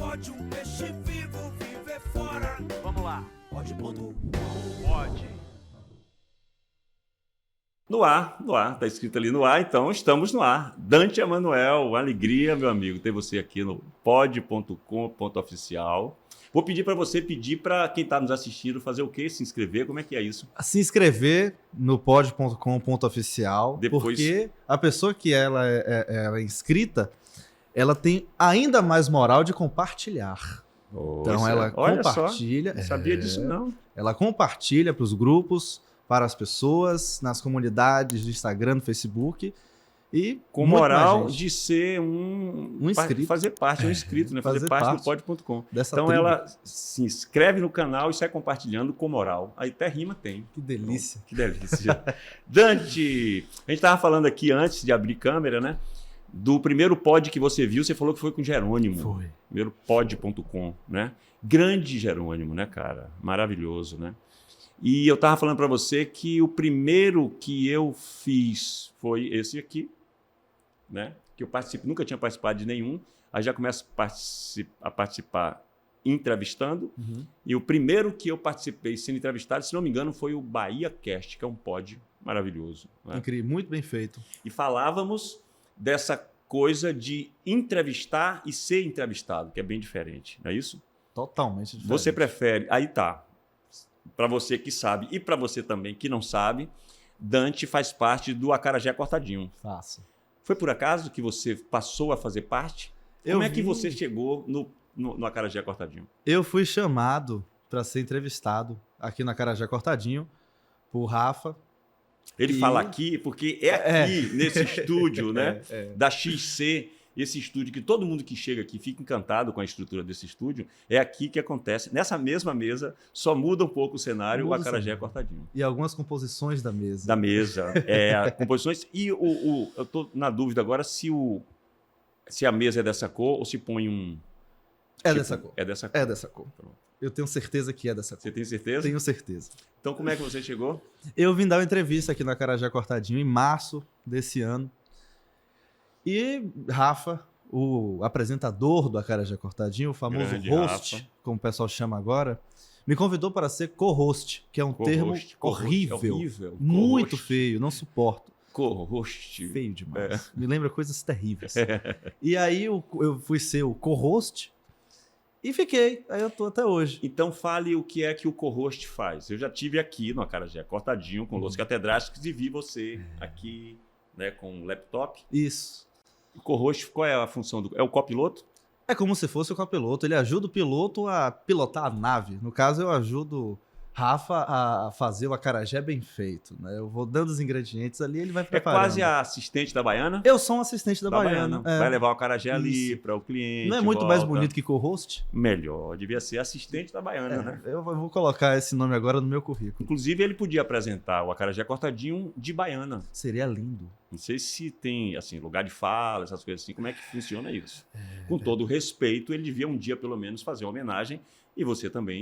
pode um peixe vivo viver fora. Vamos lá. Pode.com. Pode. No ar, tá escrito ali no ar, então estamos no ar. Dante Emanuel, uma alegria, meu amigo, ter você aqui no pod.com.oficial. Vou pedir para você pedir para quem está nos assistindo fazer o quê? Se inscrever, como é que é isso? Se inscrever no pod.com.oficial, Depois- porque a pessoa que ela é inscrita, ela tem ainda mais moral de compartilhar. Então ela olha compartilha. Só, não sabia disso não. Ela compartilha para os grupos, para as pessoas, nas comunidades do Instagram, do Facebook. E Com muito moral mais gente de ser um inscrito. fazer parte, um inscrito, né? Fazer Fazer parte do parte pod.com. dessa Então tribo. ela se inscreve no canal e sai compartilhando com moral. Aí até rima tem. Que delícia. Que delícia. Dante, a gente estava falando aqui antes de abrir câmera, né? Do primeiro pod que você viu, você falou que foi com Jerônimo. Foi. Primeiro pod.com, né? Grande Jerônimo, né, cara? Maravilhoso, né? E eu estava falando para você que o primeiro que eu fiz foi esse aqui, né? Que eu nunca tinha participado de nenhum. Aí já começo a participar entrevistando. Uhum. E o primeiro que eu participei sendo entrevistado, se não me engano, foi o Bahia Cast, que é um pod maravilhoso, né? Incrível, muito bem feito. E falávamos dessa coisa de entrevistar e ser entrevistado, que é bem diferente, não é isso? Totalmente diferente. Você prefere... Aí tá. Para você que sabe e para você também que não sabe, Dante faz parte do Acarajé Cortadinho. Faço. Foi por acaso que você passou a fazer parte? Como é que você chegou no Acarajé Cortadinho? Eu fui chamado para ser entrevistado aqui na Acarajé Cortadinho por Rafa. Ele E- fala aqui porque é aqui, nesse estúdio, né? Da XC, esse estúdio que todo mundo que chega aqui fica encantado com a estrutura desse estúdio. É aqui que acontece. Nessa mesma mesa, só muda um pouco o cenário, Muda o o Acarajé cenário. Cortadinho. E algumas composições da mesa. Da mesa, composições. E eu estou na dúvida agora se a mesa é dessa cor ou se põe um... É tipo, dessa cor. É dessa cor. É dessa cor. Pronto. Eu tenho certeza que é dessa cor. Você tem certeza? Tenho certeza. Então como é que você chegou? Eu vim dar uma entrevista aqui na Acarajé Cortadinho em março desse ano. E Rafa, o apresentador do Acarajé Cortadinho, o famoso Grande host, Rafa. como o pessoal chama agora, me convidou para ser co-host, que é um termo Co-host. horrível, Horrível. muito Co-host. feio, não suporto. Co-host. Feio demais. Me lembra coisas terríveis. E aí eu fui ser o co-host e fiquei. Aí eu tô até hoje. Então fale o que é que o co-host faz. Eu já tive aqui no Acarajé Cortadinho com Los Catedráticos e vi você aqui, né, com o laptop. Isso. O co-host, qual é a função do... É o copiloto? É como se fosse o copiloto. Ele ajuda o piloto a pilotar a nave. No caso, eu ajudo Rafa a fazer o acarajé bem feito, né? Eu vou dando os ingredientes ali, ele vai É preparando. quase a assistente da Baiana? Eu sou um assistente da Baiana. É. Vai levar o acarajé ali Isso. para o cliente. Não é muito mais volta. bonito que co-host? Melhor, devia ser assistente da Baiana, né? Eu vou colocar esse nome agora no meu currículo. Inclusive, ele podia apresentar o Acarajé Cortadinho de Baiana. Seria lindo. Não sei se tem, assim, lugar de fala, essas coisas assim. Como é que funciona isso? Com todo o respeito, ele devia um dia, pelo menos, fazer uma homenagem. E você também,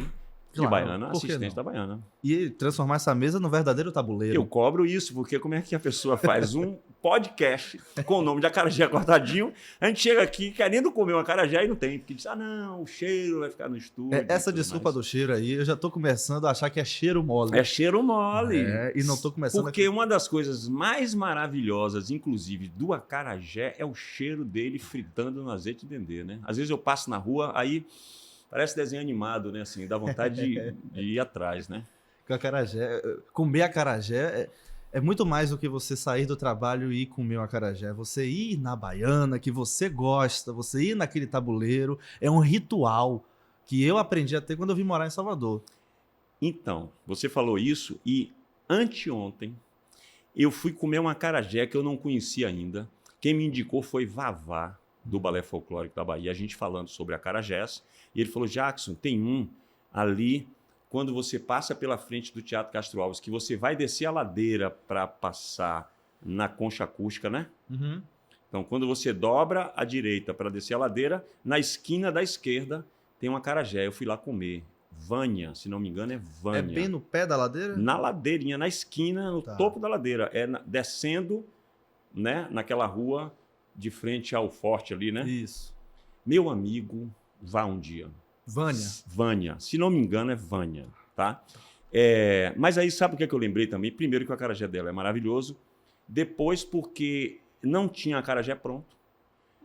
de Claro, Baiana, por que assistente não? da Baiana. E transformar essa mesa no verdadeiro tabuleiro. Eu cobro isso, porque como é que a pessoa faz um podcast com o nome de Acarajé Cortadinho? A gente chega aqui querendo comer um acarajé e não tem. Porque diz, não, o cheiro vai ficar no estúdio. Essa e tudo desculpa mais. do cheiro aí, eu já tô começando a achar que é cheiro mole. É cheiro mole. E não tô começando Porque uma das coisas mais maravilhosas, inclusive, do acarajé é o cheiro dele fritando no azeite de dendê, né? Às vezes eu passo na rua, aí parece desenho animado, né? Assim, dá vontade de ir atrás, né? Com acarajé, comer acarajé é muito mais do que você sair do trabalho e ir comer um acarajé. Você ir na Baiana, que você gosta, você ir naquele tabuleiro, é um ritual que eu aprendi a ter quando eu vim morar em Salvador. Então, você falou isso e anteontem eu fui comer um acarajé que eu não conhecia ainda. Quem me indicou foi Vavá, do Balé Folclórico da Bahia, a gente falando sobre acarajés. E ele falou, Jackson, tem um ali, quando você passa pela frente do Teatro Castro Alves, que você vai descer a ladeira para passar na concha acústica, né? Uhum. Então, quando você dobra à direita para descer a ladeira, na esquina da esquerda tem um acarajé. Eu fui lá comer. Vânia, se não me engano, é Vânia. É bem no pé da ladeira? Na ladeirinha, na esquina, no Tá. topo da ladeira. Descendo, né, naquela rua de frente ao forte ali, né? Isso. Meu amigo, vá um dia. Vânia. Vânia. Se não me engano, é Vânia, tá? Mas aí sabe o que é que eu lembrei também? Primeiro que o acarajé dela é maravilhoso. Depois porque não tinha acarajé pronto.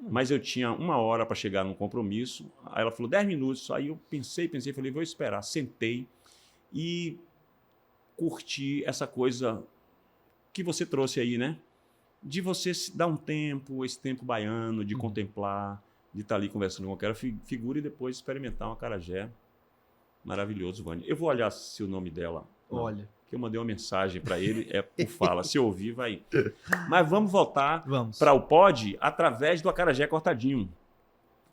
Mas eu tinha 1 hora para chegar num compromisso. Aí ela falou 10 minutos. Aí eu pensei, falei, vou esperar. Sentei e curti essa coisa que você trouxe aí, né? De você se dar um tempo, esse tempo baiano, de contemplar, de estar ali conversando com qualquer figura e depois experimentar um acarajé maravilhoso, Vânia. Eu vou olhar se o nome dela... Olha. Que eu mandei uma mensagem para ele, por fala. Se ouvir, vai... Mas vamos voltar para o pod através do acarajé cortadinho.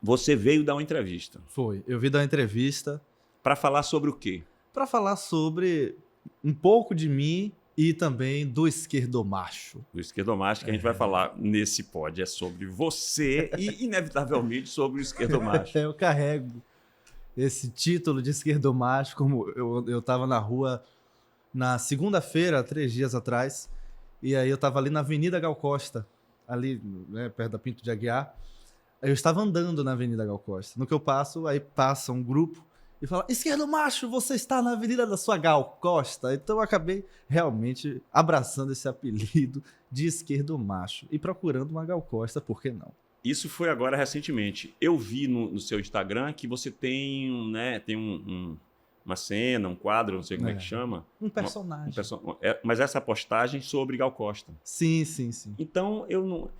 Você veio dar uma entrevista. Foi. Eu vim dar uma entrevista. Para falar sobre o quê? Para falar sobre um pouco de mim e também do esquerdomacho. Do esquerdomacho, que a gente vai falar nesse pod. É sobre você e, inevitavelmente, sobre o esquerdomacho. Eu carrego esse título de esquerdomacho, como eu estava na rua na segunda-feira, 3 dias atrás, e aí eu estava ali na Avenida Gal Costa, ali, né, perto da Pinto de Aguiar. Aí eu estava andando na Avenida Gal Costa. No que eu passo, aí passa um grupo e fala: esquerdomacho, você está na Avenida da sua Gal Costa. Então eu acabei realmente abraçando esse apelido de esquerdomacho e procurando uma Gal Costa, por que não? Isso foi agora recentemente. Eu vi no seu Instagram que você tem, né, uma cena, um quadro, não sei como é que chama. Um personagem. Mas essa postagem sobre Gal Costa. Sim. Então, eu não...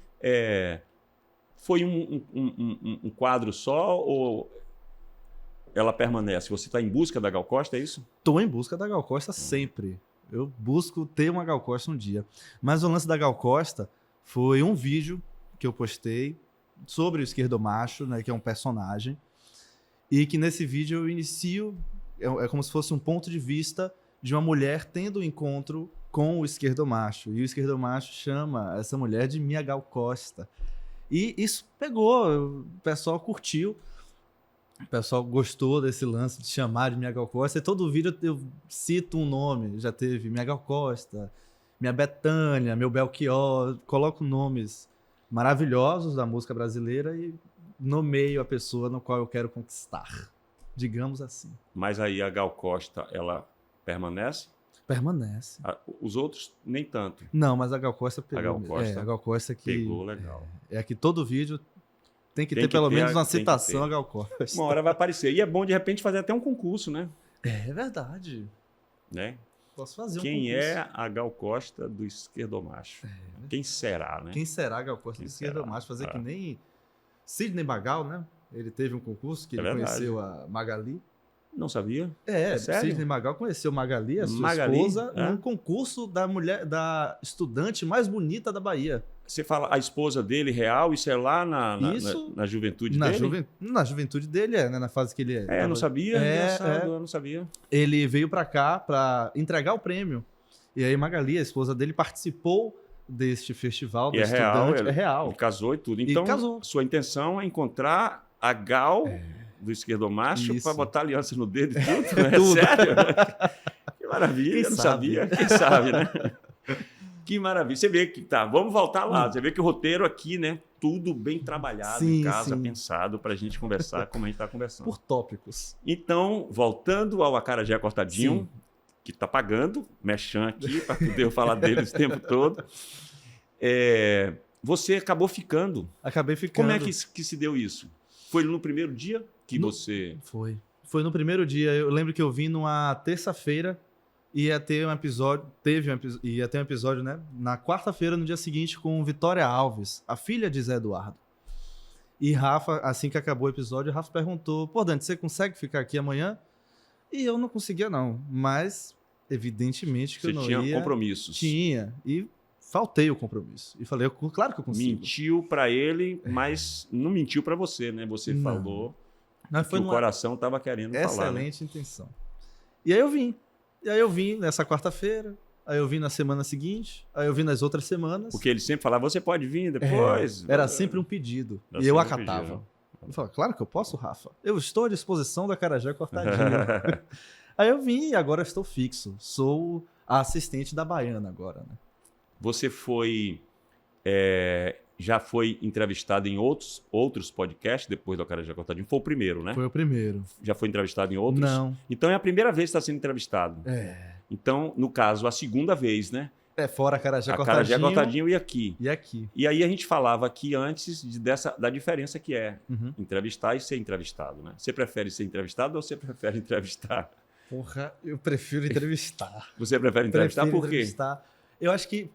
foi um quadro só ou ela permanece? Você está em busca da Gal Costa, é isso? Estou em busca da Gal Costa sempre. Eu busco ter uma Gal Costa um dia. Mas o lance da Gal Costa foi um vídeo que eu postei sobre o esquerdomacho, né, que é um personagem, e que nesse vídeo eu inicio... É como se fosse um ponto de vista de uma mulher tendo um encontro com o esquerdomacho. E o esquerdomacho chama essa mulher de Minha Gal Costa. E isso pegou, o pessoal curtiu, o pessoal gostou desse lance de chamar de Minha Gal Costa. E todo vídeo eu cito um nome. Já teve Minha Gal Costa, Minha Bethânia, Meu Belchior. Coloco nomes maravilhosos da música brasileira e nomeio a pessoa no qual eu quero conquistar. Digamos assim. Mas aí a Gal Costa, ela permanece? Permanece. Os outros, nem tanto. Não, mas a Gal Costa pegou. A Gal Costa que pegou legal. É que todo vídeo tem que ter pelo menos uma citação a Gal Costa. Uma hora vai aparecer. E é bom, de repente, fazer até um concurso, né? É verdade. Né? Posso fazer um concurso. Quem é a Gal Costa do esquerdomacho? Quem será, né? Quem será a Gal Costa do esquerdomacho? Fazer que nem Sidney Magal, né? Ele teve um concurso que ele conheceu a Magali. Não sabia? Sério? Sidney Magal conheceu Magali, a sua esposa, num concurso da estudante mais bonita da Bahia. Você fala a esposa dele real, isso é lá na juventude dele? Na juventude dele, né? Na fase que ele é. Eu não sabia, eu não sabia. Ele veio pra cá pra entregar o prêmio. E aí Magali, a esposa dele, participou deste festival do estudante. É real. Ele casou e tudo. Então, sua intenção é encontrar a Gal do esquerdomacho para botar aliança no dedo e tudo? É tudo. Sério? Que maravilha, eu não sabia. Quem sabe, né? Que maravilha. Você vê que vamos voltar lá. Você vê que o roteiro aqui, né? Tudo bem trabalhado em casa, pensado para a gente conversar como a gente está conversando. Por tópicos. Então, voltando ao acarajé cortadinho, que está pagando, merchan aqui, para poder eu falar dele esse tempo todo. Você acabou ficando. Acabei ficando. Como é que se deu isso? Foi no primeiro dia que você... Foi no primeiro dia. Eu lembro que eu vim numa terça-feira e ia ter um episódio... Ia ter um episódio, né? Na quarta-feira, no dia seguinte, com Vitória Alves, a filha de Zé Eduardo. E Rafa, assim que acabou o episódio, Rafa perguntou: pô, Dante, você consegue ficar aqui amanhã? E eu não conseguia, não. Mas, evidentemente que eu não ia... Você tinha compromissos. Tinha. E... faltei o compromisso. E falei, claro que eu consigo. Mentiu para ele, mas não mentiu para você, né? Você falou que o coração estava querendo falar. Excelente intenção. E aí eu vim. Nessa quarta-feira, aí eu vim na semana seguinte, aí eu vim nas outras semanas. Porque ele sempre falava, você pode vir depois. Era sempre um pedido. E eu acatava. Eu falava, claro que eu posso, Rafa. Eu estou à disposição da acarajé cortadinho. Aí eu vim e agora estou fixo. Sou a assistente da Baiana agora, né? Você foi já foi entrevistado em outros podcasts depois do Acarajé Cortadinho. Foi o primeiro, né? Foi o primeiro. Já foi entrevistado em outros? Não. Então é a primeira vez que está sendo entrevistado. Então, no caso, a segunda vez, né? Fora Acarajé Cortadinho. Acarajé Cortadinho e aqui. E aqui. E aí a gente falava aqui antes da diferença que é Uhum. entrevistar e ser entrevistado, né? Você prefere ser entrevistado ou você prefere entrevistar? Porra, eu prefiro entrevistar. Você prefere entrevistar Prefiro por quê? entrevistar. Eu acho que,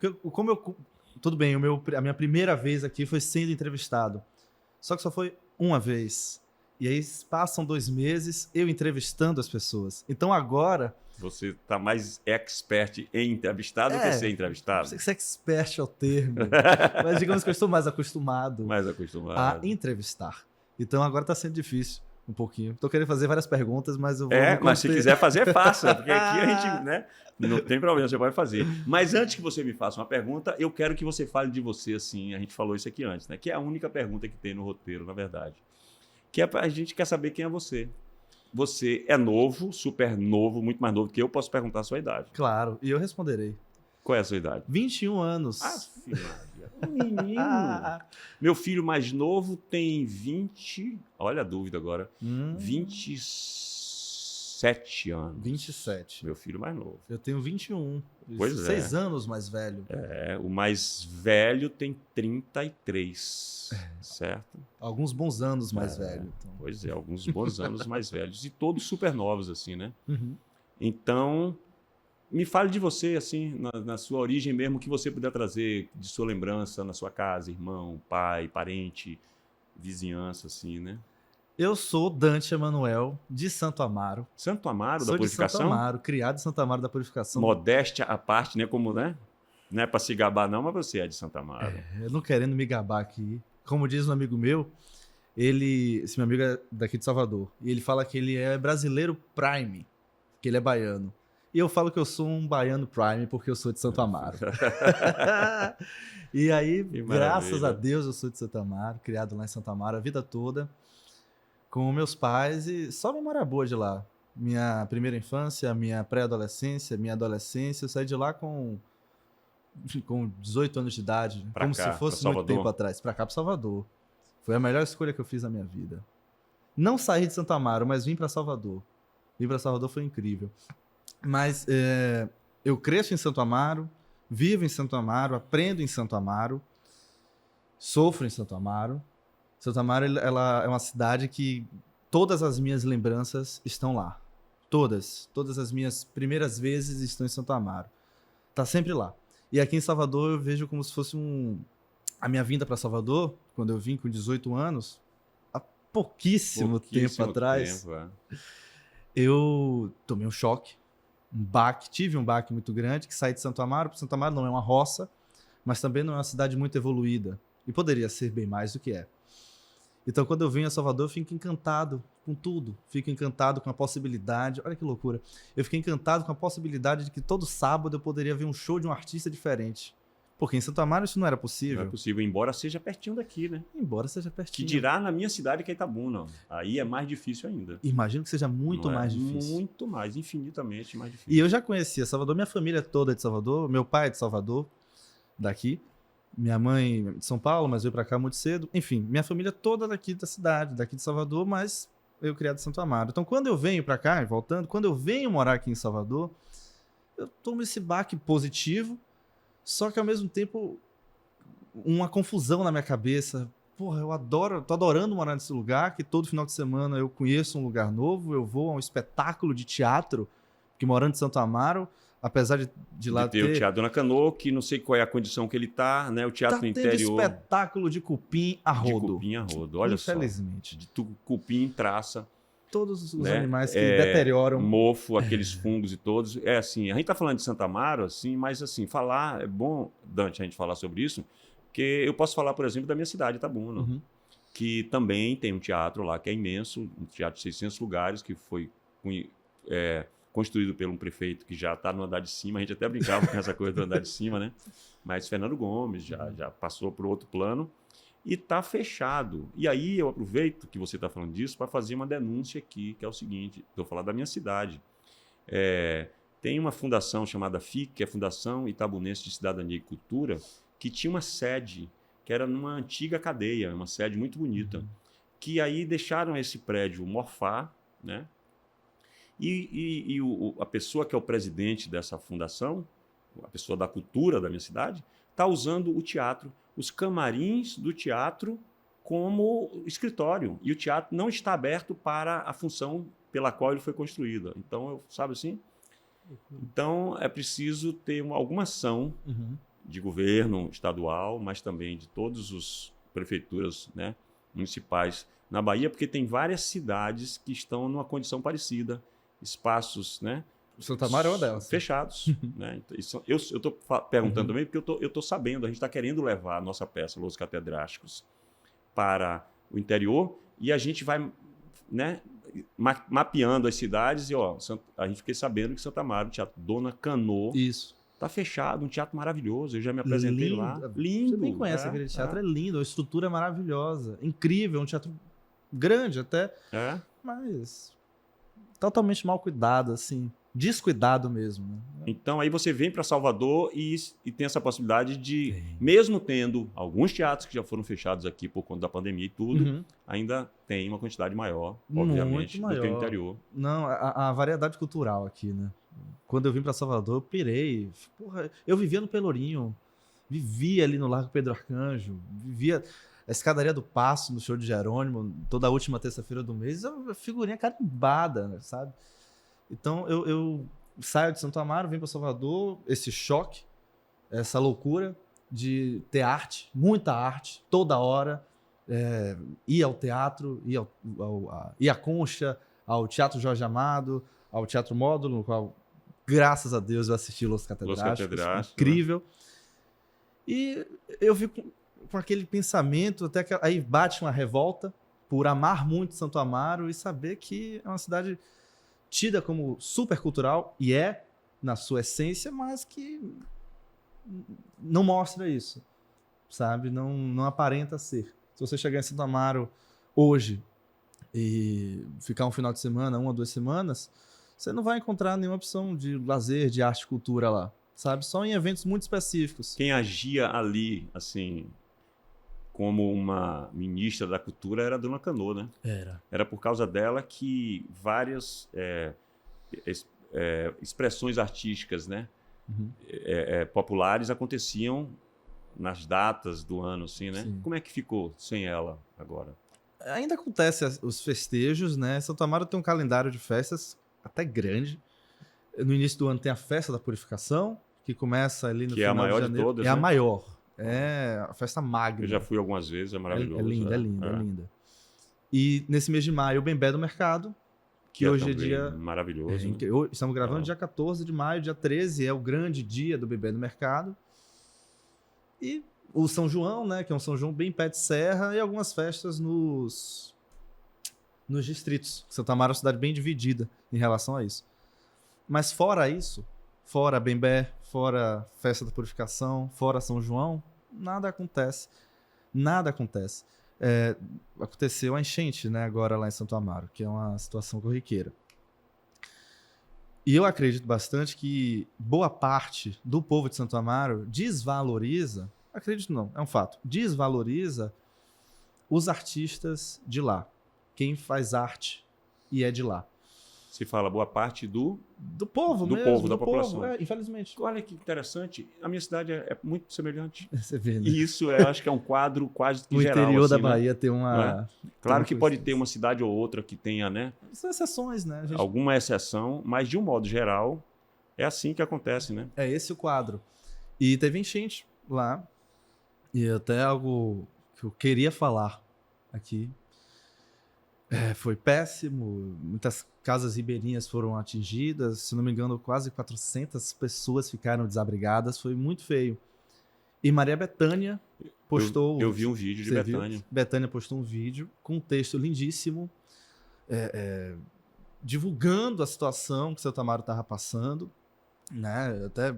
tudo bem, a minha primeira vez aqui foi sendo entrevistado. Só que só foi uma vez. E aí passam 2 meses eu entrevistando as pessoas. Então agora... Você está mais expert em entrevistado do que ser entrevistado? Não sei se expert é o termo. Mas digamos que eu estou mais acostumado Mais a acostumado. entrevistar. Então agora está sendo difícil um pouquinho. Estou querendo fazer várias perguntas, mas eu vou... Mas se quiser fazer, faça. Porque aqui a gente, né? Não tem problema, você pode fazer. Mas antes que você me faça uma pergunta, eu quero que você fale de você, assim. A gente falou isso aqui antes, né? Que é a única pergunta que tem no roteiro, na verdade. Que é a gente quer saber quem é você. Você é novo, super novo, muito mais novo que eu. Posso perguntar a sua idade. Claro, e eu responderei. Qual é a sua idade? 21 anos. Menino. Meu filho mais novo tem 20... Olha a dúvida agora. 27 anos. 27. Meu filho mais novo. Eu tenho 21. Pois 6 anos mais velho. O mais velho tem 33, certo? Alguns bons anos mais velho. Então. Pois é, alguns bons anos mais velhos. E todos super novos, assim, né? Uhum. Então, me fale de você, assim, na sua origem mesmo, que você puder trazer de sua lembrança na sua casa, irmão, pai, parente, vizinhança, assim, né? Eu sou Dante Emanuel, de Santo Amaro. Santo Amaro, Sou da Purificação? de Santo Amaro, criado em Santo Amaro da Purificação. Modéstia à parte, né? Como, né? Não é para se gabar não, mas você é de Santo Amaro. Eu não querendo me gabar aqui. Como diz um amigo meu, esse meu amigo é daqui de Salvador, e ele fala que ele é brasileiro prime, que ele é baiano. E eu falo que eu sou um baiano prime porque eu sou de Santo Amaro. E aí, graças a Deus, eu sou de Santo Amaro, criado lá em Santo Amaro a vida toda, com meus pais, e só memória boa de lá. Minha primeira infância, minha pré-adolescência, minha adolescência, eu saí de lá com 18 anos de idade, Pra como cá, se fosse pra muito Salvador? tempo atrás, pra cá, pra Salvador. Foi a melhor escolha que eu fiz na minha vida. Não saí de Santo Amaro, mas vim pra Salvador. Vim pra Salvador, foi incrível. Mas eu cresço em Santo Amaro, vivo em Santo Amaro, aprendo em Santo Amaro, sofro em Santo Amaro. Santo Amaro, ela é uma cidade que todas as minhas lembranças estão lá. Todas as minhas primeiras vezes estão em Santo Amaro. Tá sempre lá. E aqui em Salvador eu vejo como se fosse a minha vinda para Salvador, quando eu vim com 18 anos, há pouquíssimo tempo atrás, eu tomei um choque, tive um baque muito grande, que saí de Santo Amaro, porque Santo Amaro não é uma roça, mas também não é uma cidade muito evoluída, e poderia ser bem mais do que é. Então, quando eu venho a Salvador, eu fico encantado com tudo. Fico encantado com a possibilidade... Olha que loucura. Eu fiquei encantado com a possibilidade de que todo sábado eu poderia ver um show de um artista diferente. Porque em Santo Amaro isso não era possível. Não é possível, embora seja pertinho daqui, né? Embora seja pertinho. Que dirá na minha cidade, que é Itabuna. Aí é mais difícil ainda. Imagino que seja muito mais difícil. Muito mais, infinitamente mais difícil. E eu já conhecia Salvador. Minha família toda é de Salvador. Meu pai é de Salvador, daqui. Minha mãe é de São Paulo, mas veio pra cá muito cedo. Enfim, minha família toda daqui da cidade, daqui de Salvador, mas eu criado em Santo Amaro. Então, quando eu venho pra cá, voltando, quando eu venho morar aqui em Salvador, eu tomo esse baque positivo, só que ao mesmo tempo uma confusão na minha cabeça. Porra, tô adorando morar nesse lugar, que todo final de semana eu conheço um lugar novo, eu vou a um espetáculo de teatro, que morando em Santo Amaro, apesar de lá ter o Teatro Dona Canoa, que não sei qual é a condição que ele tá, né? O teatro no interior. Espetáculo de cupim a rodo. De cupim a rodo, olha Infelizmente. só. De cupim traça. Todos os né? animais que deterioram. Mofo, aqueles fungos e todos. É assim, a gente tá falando de Santo Amaro, assim, mas assim, é bom, Dante, a gente falar sobre isso, porque eu posso falar, por exemplo, da minha cidade, Itabuna, Uhum. que também tem um teatro lá que é imenso, um teatro de 600 lugares, que foi construído por um prefeito que já está no andar de cima. A gente até brincava com essa coisa do andar de cima, né? Mas Fernando Gomes já passou para o outro plano e está fechado. E aí eu aproveito que você está falando disso para fazer uma denúncia aqui, que é o seguinte, estou falando da minha cidade. Tem uma fundação chamada FIC, que é a Fundação Itabunense de Cidadania e Cultura, que tinha uma sede que era numa antiga cadeia, uma sede muito bonita, que aí deixaram esse prédio morfar, né? E a pessoa que é o presidente dessa fundação, a pessoa da cultura da minha cidade, está usando o teatro, os camarins do teatro como escritório. E o teatro não está aberto para a função pela qual ele foi construído. Então, sabe assim? Então, é preciso ter alguma ação de governo estadual, mas também de todas as prefeituras, né, municipais na Bahia, porque tem várias cidades que estão numa condição parecida, espaços, né, Santo Amaro é uma delas. fechados. Né? Eu estou perguntando também porque eu estou sabendo, a gente está querendo levar a nossa peça, Los Catedráticos, para o interior e a gente vai, né, mapeando as cidades e a gente fiquei sabendo que Santo Amaro, o Teatro Dona Canô, Isso. está fechado, um teatro maravilhoso, eu já me apresentei Lindo. lá. Lindo. Você bem conhece aquele teatro, é lindo, a estrutura é maravilhosa, incrível, um teatro grande até, mas totalmente mal cuidado, assim, descuidado mesmo. Né? Então aí você vem para Salvador e tem essa possibilidade de, mesmo tendo alguns teatros que já foram fechados aqui por conta da pandemia e tudo, ainda tem uma quantidade maior, obviamente, muito maior do que o interior. Não, a variedade cultural aqui, né? Quando eu vim para Salvador, eu pirei. Porra, eu vivia no Pelourinho, vivia ali no Largo Pedro Arcanjo, vivia a escadaria do Paço no show de Jerônimo, toda a última terça-feira do mês, a figurinha carimbada, né, sabe? Então eu saio de Santo Amaro, venho para Salvador, esse choque, essa loucura de ter arte, muita arte, toda hora, ir ao teatro, ir à Concha, ao Teatro Jorge Amado, ao Teatro Módulo, no qual, graças a Deus, eu assisti Los Catedráticos, incrível. Né? E eu vi com aquele pensamento, até que aí bate uma revolta por amar muito Santo Amaro e saber que é uma cidade tida como super cultural, e é, na sua essência, mas que não mostra isso, sabe? Não aparenta ser. Se você chegar em Santo Amaro hoje e ficar um final de semana, 1 ou 2 semanas, você não vai encontrar nenhuma opção de lazer, de arte e cultura lá, sabe? Só em eventos muito específicos. Quem agia ali, assim, como uma ministra da cultura era a Dona Canô, né? Era por causa dela que várias expressões artísticas, né, populares aconteciam nas datas do ano, assim, né? Sim. Como é que ficou sem ela agora? Ainda acontece os festejos, né? Santo Amaro tem um calendário de festas até grande. No início do ano tem a Festa da Purificação, que começa ali no final de janeiro. Que é a maior de todas, né? É a maior. É a festa magna. Eu já fui algumas vezes, é maravilhoso. É linda. E nesse mês de maio, o Bembé do Mercado, que hoje é dia... maravilhoso. Estamos gravando dia 14 de maio, dia 13 é o grande dia do Bembé do Mercado. E o São João, né, que é um São João bem pé de serra, e algumas festas nos distritos. Santo Amaro é uma cidade bem dividida em relação a isso. Mas fora isso, fora Bembé, fora Festa da Purificação, fora São João, nada acontece. Nada acontece. Aconteceu a enchente, né, agora lá em Santo Amaro, que é uma situação corriqueira. E eu acredito bastante que boa parte do povo de Santo Amaro desvaloriza, acredito não, é um fato, desvaloriza os artistas de lá, quem faz arte e é de lá. Se fala boa parte do povo do mesmo, povo, da população. Infelizmente. Olha que interessante, a minha cidade é muito semelhante. Você vê, né? E isso acho que é um quadro quase que o geral. O interior assim, da Bahia né? tem uma... Claro que pode ter uma cidade ou outra que tenha, né? São exceções, né? Alguma exceção, mas de um modo geral é assim que acontece, né? É esse o quadro. E teve enchente lá, e até algo que eu queria falar aqui. Foi péssimo, muitas casas ribeirinhas foram atingidas, se não me engano, quase 400 pessoas ficaram desabrigadas, foi muito feio. E Maria Bethânia postou... Eu vi um vídeo de Bethânia. Bethânia postou um vídeo com um texto lindíssimo, divulgando a situação que Santo Amaro estava passando, né? Até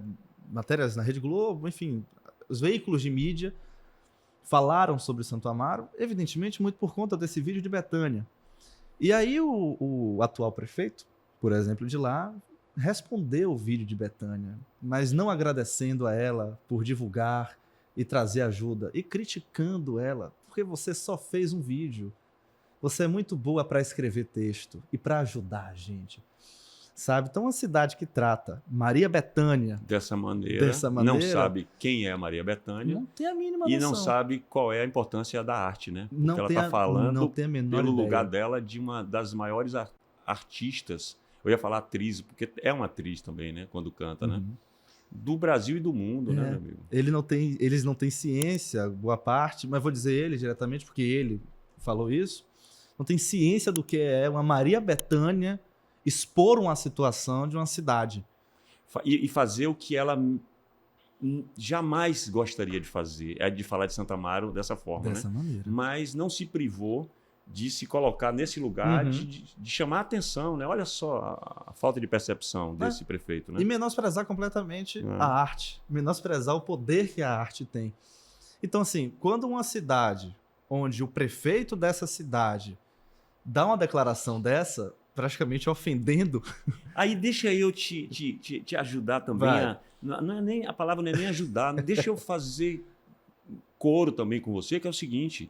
matérias na Rede Globo, enfim, os veículos de mídia falaram sobre Santo Amaro, evidentemente muito por conta desse vídeo de Bethânia. E aí o atual prefeito, por exemplo, de lá, respondeu o vídeo de Bethânia, mas não agradecendo a ela por divulgar, e trazer ajuda e criticando ela, porque você só fez um vídeo. Você é muito boa para escrever texto e para ajudar a gente, sabe? Então, uma cidade que trata Maria Bethânia Dessa maneira, Dessa não maneira, sabe quem é a Maria Bethânia não tem a mínima e noção. não sabe qual é a importância da arte, né? Porque Não ela tem está a- falando não tem a menor pelo ideia. lugar dela de uma das maiores artistas. Eu ia falar atriz, porque é uma atriz também, né? Quando canta, né? Uhum. Do Brasil e do mundo, né, É. meu amigo? Eles não têm ciência, boa parte, mas vou dizer ele diretamente, porque ele falou isso. Não tem ciência do que é uma Maria Bethânia expor uma situação de uma cidade. E fazer o que ela jamais gostaria de fazer, é de falar de Santo Amaro dessa forma, Dessa né? maneira. Mas não se privou de se colocar nesse lugar, Uhum. de chamar a atenção, né? Olha só a falta de percepção desse prefeito, né? E menosprezar completamente a arte. Menosprezar o poder que a arte tem. Então, assim, quando uma cidade onde o prefeito dessa cidade dá uma declaração dessa, praticamente ofendendo. Aí deixa eu te ajudar também. Vai. Não é nem, a palavra não é nem ajudar, deixa eu fazer coro também com você, que é o seguinte: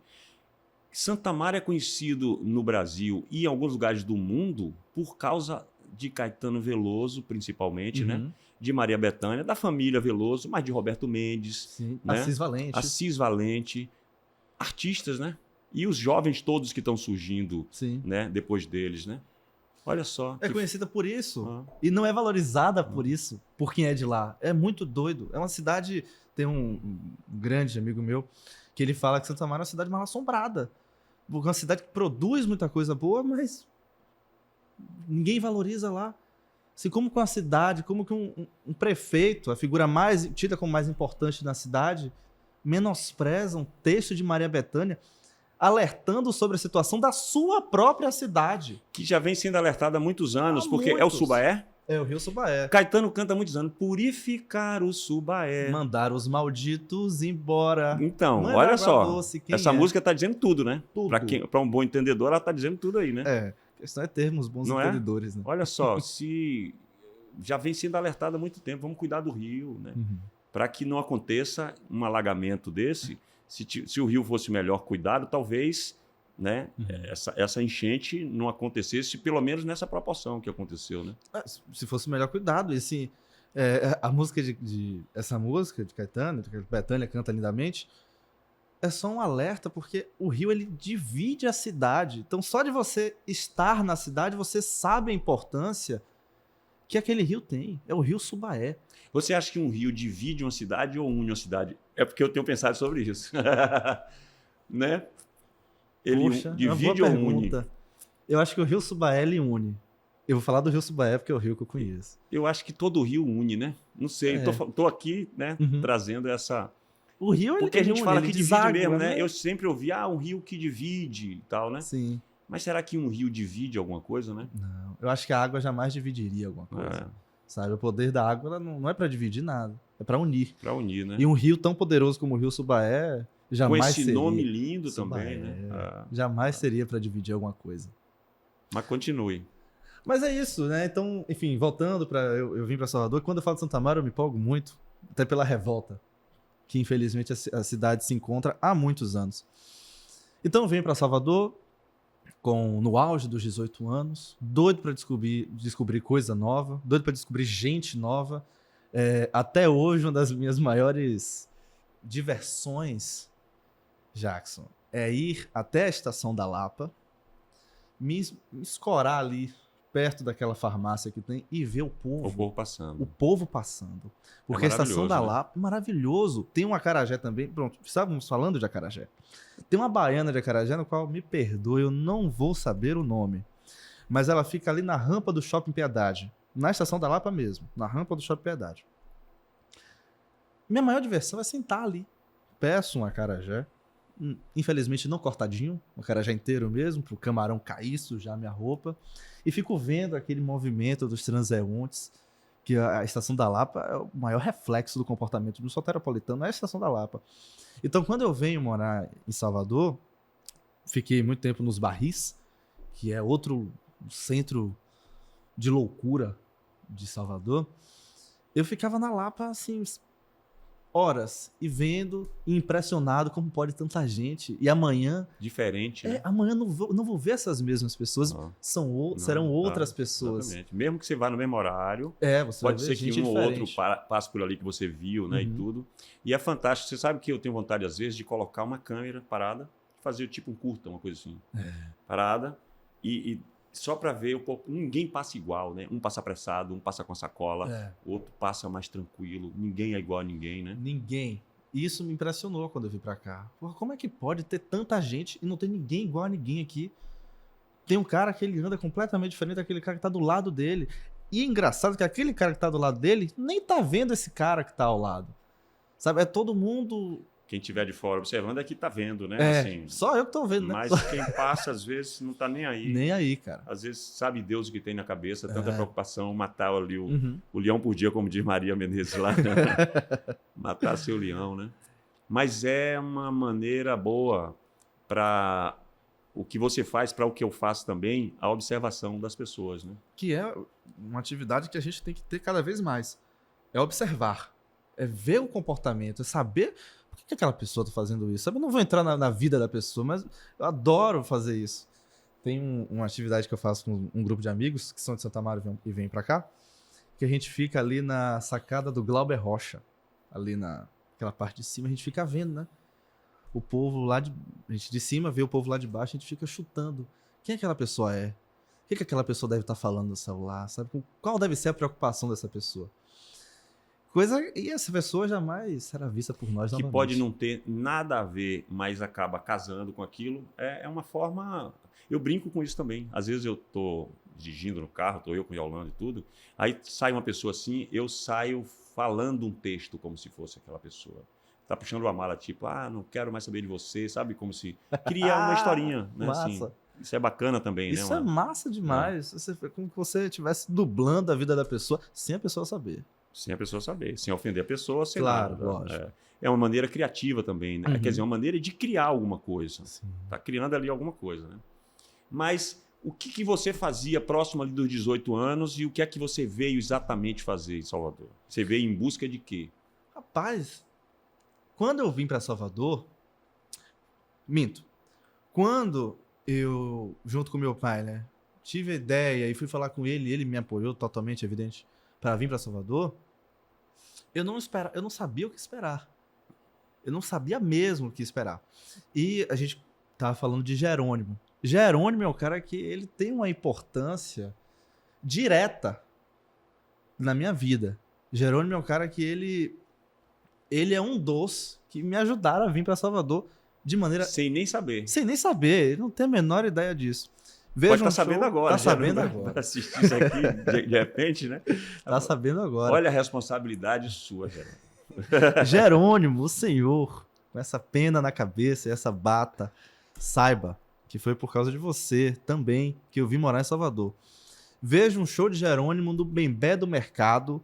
Santo Amaro é conhecido no Brasil e em alguns lugares do mundo por causa de Caetano Veloso, principalmente, né? Uhum. De Maria Bethânia, da família Veloso, mas de Roberto Mendes, Sim. né? Assis Valente. Assis Valente, artistas, né? E os jovens todos que estão surgindo, Sim. né? Depois deles, né? Olha só. É conhecida por isso. Ah. E não é valorizada por isso, por quem é de lá. É muito doido. É uma cidade... Tem um grande amigo meu que ele fala que Santo Amaro é uma cidade mal assombrada. Porque é uma cidade que produz muita coisa boa, mas ninguém valoriza lá. Assim, como que uma cidade, como que um prefeito, a figura mais tida como mais importante na cidade, menospreza um texto de Maria Bethânia alertando sobre a situação da sua própria cidade. Que já vem sendo alertado há muitos anos, Há porque é o muitos. Subaé. É o Rio Subaé. Caetano canta há muitos anos. Purificar o Subaé. Mandar os malditos embora. Então, Mãe olha d'água só. doce, quem Essa é? música tá dizendo tudo, né? Tudo. Para um bom entendedor, ela tá dizendo tudo aí, né? É, a questão é termos bons Não é? entendedores, né? Olha só, se já vem sendo alertado há muito tempo, vamos cuidar do rio, né? Uhum. Para que não aconteça um alagamento desse. Se o rio fosse melhor cuidado, talvez, né, essa enchente não acontecesse, pelo menos nessa proporção que aconteceu, né? Se fosse melhor cuidado, e assim, a música essa música de Caetano, que Bethânia canta lindamente, é só um alerta, porque o rio ele divide a cidade. Então, só de você estar na cidade, você sabe a importância que aquele rio tem. É o Rio Subaé. Você acha que um rio divide uma cidade ou une uma cidade? É porque eu tenho pensado sobre isso. Né? Ele Puxa, é uma divide boa ou une? pergunta. Eu acho que o Rio Subaé ele une. Eu vou falar do Rio Subaé porque é o rio que eu conheço. Eu acho que todo rio une, né? Não sei, É. tô aqui, né, Uhum. trazendo essa... O rio Porque a gente une, fala ele que divide deságua, mesmo, né? Eu sempre ouvi, um rio que divide e tal, né? Sim. Mas será que um rio divide alguma coisa, né? Não, eu acho que a água jamais dividiria alguma coisa. Sabe? O poder da água ela não é pra dividir nada. É pra unir. Para unir, né? E um rio tão poderoso como o Rio Subaé Com jamais esse seria. nome lindo Subaé, também, né? Jamais seria pra dividir alguma coisa. Mas continue. Mas é isso, né? Então, enfim, voltando para eu vim para Salvador. Quando eu falo de Santa Amaro, eu me empolgo muito, até pela revolta que infelizmente a cidade se encontra há muitos anos. Então eu venho para Salvador no auge dos 18 anos, doido para descobrir coisa nova, doido para descobrir gente nova. Até hoje, uma das minhas maiores diversões, Jackson, é ir até a Estação da Lapa, me escorar ali perto daquela farmácia que tem e ver o povo. O povo passando. O povo passando. Porque a Estação da maravilhoso, né? Lapa é maravilhoso. Tem um acarajé também. Pronto, estávamos falando de acarajé. Tem uma baiana de acarajé no qual, me perdoe, eu não vou saber o nome. Mas ela fica ali na rampa do Shopping Piedade. Na Estação da Lapa mesmo. Na rampa do Shopping Piedade. Minha maior diversão é sentar ali. Peço um acarajé. Infelizmente não cortadinho, um acarajé inteiro mesmo, pro camarão cair, sujar minha roupa. E fico vendo aquele movimento dos transeuntes, que a Estação da Lapa é o maior reflexo do comportamento do soteropolitano, é a Estação da Lapa. Então, quando eu venho morar em Salvador, fiquei muito tempo nos Barris, que é outro centro de loucura de Salvador. Eu ficava na Lapa, assim, horas e vendo e impressionado como pode tanta gente. E amanhã, Diferente, né? amanhã não vou ver essas mesmas pessoas, Não. serão Não, outras tá, pessoas. Exatamente. Mesmo que você vá no mesmo horário, Você pode vai ser ver que gente um ou outro diferente. passe por ali que você viu, né, e Uhum. tudo. E é fantástico. Você sabe que eu tenho vontade, às vezes, de colocar uma câmera parada, fazer tipo um curta, uma coisa assim. Parada, e só para ver, ninguém passa igual, né? Um passa apressado, um passa com sacola, É. o outro passa mais tranquilo. Ninguém é igual a ninguém, né? Ninguém. Isso me impressionou quando eu vim pra cá. Porra, como é que pode ter tanta gente e não ter ninguém igual a ninguém aqui? Tem um cara que ele anda completamente diferente daquele cara que tá do lado dele. E é engraçado que aquele cara que tá do lado dele nem tá vendo esse cara que tá ao lado. Sabe? É todo mundo. Quem estiver de fora observando é que tá vendo, né? É, Assim, só eu que tô vendo, né? mas quem passa, às vezes, não tá nem aí. Nem aí, cara. Às vezes sabe Deus o que tem na cabeça, tanta preocupação, matar ali Uhum. o leão por dia, como diz Maria Menezes lá. Matar seu leão, né? Mas é uma maneira boa para o que você faz, para o que eu faço também, a observação das pessoas, né? Que é uma atividade que a gente tem que ter cada vez mais. É observar. É ver o comportamento, é saber por que aquela pessoa tá fazendo isso. Sabe? Eu não vou entrar na vida da pessoa, mas eu adoro fazer isso. Tem uma atividade que eu faço com um grupo de amigos que são de Santa Maria e vêm pra cá, que a gente fica ali na sacada do Glauber Rocha, ali naquela parte de cima, a gente fica vendo, né? O povo lá a gente de cima vê o povo lá de baixo, a gente fica chutando. Quem aquela pessoa é? O que aquela pessoa deve estar falando no celular? Sabe? Qual deve ser a preocupação dessa pessoa? E essa pessoa jamais será vista por nós Que novamente. pode não ter nada a ver, mas acaba casando com aquilo, é uma forma... Eu brinco com isso também. Às vezes eu tô dirigindo no carro, tô eu com o Yolanda e tudo, aí sai uma pessoa assim, eu saio falando um texto como se fosse aquela pessoa. Tá puxando uma mala, tipo, não quero mais saber de você, sabe? Como se cria uma historinha, né? Massa. Assim, isso é bacana também, Isso né? é massa demais. Como se você estivesse dublando a vida da pessoa sem a pessoa saber. Sem a pessoa saber, sem ofender a pessoa, sem Claro, nada. lógico. É uma maneira criativa também, né? Uhum. Quer dizer, uma maneira de criar alguma coisa. Sim. Tá criando ali alguma coisa, né? Mas o que você fazia próximo ali dos 18 anos e o que é que você veio exatamente fazer em Salvador? Você veio em busca de quê? Rapaz, quando eu vim para Salvador, minto. Quando eu, junto com meu pai, né, tive a ideia e fui falar com ele, e ele me apoiou totalmente, evidente, para vir para Salvador, eu não sabia o que esperar. Eu não sabia mesmo o que esperar. E a gente tava falando de Jerônimo. Jerônimo é o cara que ele tem uma importância direta na minha vida. Jerônimo é um cara que ele é um dos que me ajudaram a vir para Salvador de maneira Sem nem saber. sem nem saber, ele não tem a menor ideia disso. Pode Veja estar um sabendo show, agora. Tá sabendo vai agora. assistir isso aqui de repente, né? Tá sabendo agora. Olha a responsabilidade sua, Geraldo. Jerônimo, o senhor, com essa pena na cabeça e essa bata, saiba que foi por causa de você também que eu vim morar em Salvador. Veja um show de Jerônimo no Bembé do Mercado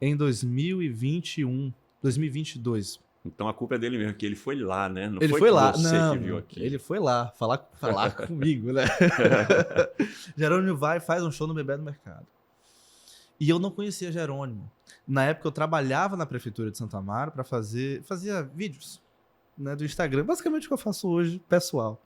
em 2022. Então a culpa é dele mesmo, que ele foi lá, né? Não Ele foi foi que lá. você Não, que viu aqui. ele foi lá falar comigo, né? Jerônimo vai e faz um show no Bembé do Mercado. E eu não conhecia Jerônimo. Na época eu trabalhava na prefeitura de Santa Amaro para fazia vídeos, né, do Instagram, basicamente o que eu faço hoje, pessoal.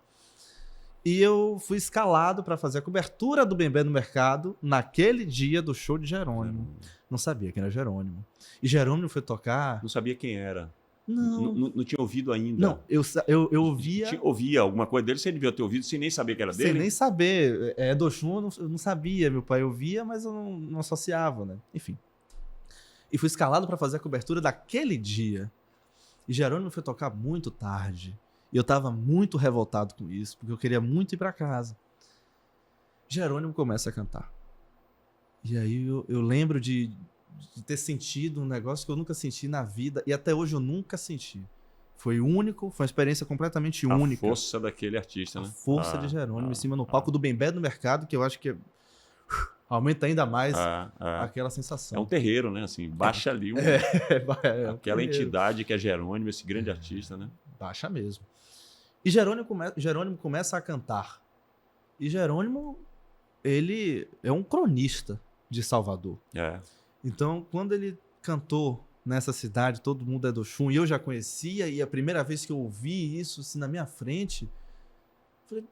E eu fui escalado para fazer a cobertura do Bembé no Mercado naquele dia do show de Jerônimo. Não sabia quem era Jerônimo. E Jerônimo foi tocar. Não sabia quem era. Não. Não tinha ouvido ainda. Não, eu ouvia. Ouvia alguma coisa dele, você devia ter ouvido sem nem saber que era Sem dele. nem saber. Do Chum eu não sabia. Meu pai ouvia, mas eu não associava, né? Enfim. E fui escalado para fazer a cobertura daquele dia. E Jerônimo foi tocar muito tarde. E eu tava muito revoltado com isso, porque eu queria muito ir para casa. Jerônimo começa a cantar. E aí eu lembro de ter sentido um negócio que eu nunca senti na vida, e até hoje eu nunca senti. Foi único, foi uma experiência completamente única. A força daquele artista, A né? força de Jerônimo em cima no palco do Bembé do Mercado, que eu acho que aumenta ainda mais aquela sensação. É um terreiro, né? Assim, baixa ali aquela entidade que é Jerônimo, esse grande artista, né? Baixa mesmo. E Jerônimo começa a cantar. E Jerônimo, ele é um cronista de Salvador. É. Então, quando ele cantou nessa cidade, todo mundo é do Oxum, e eu já conhecia, e a primeira vez que eu ouvi isso assim, na minha frente, eu falei,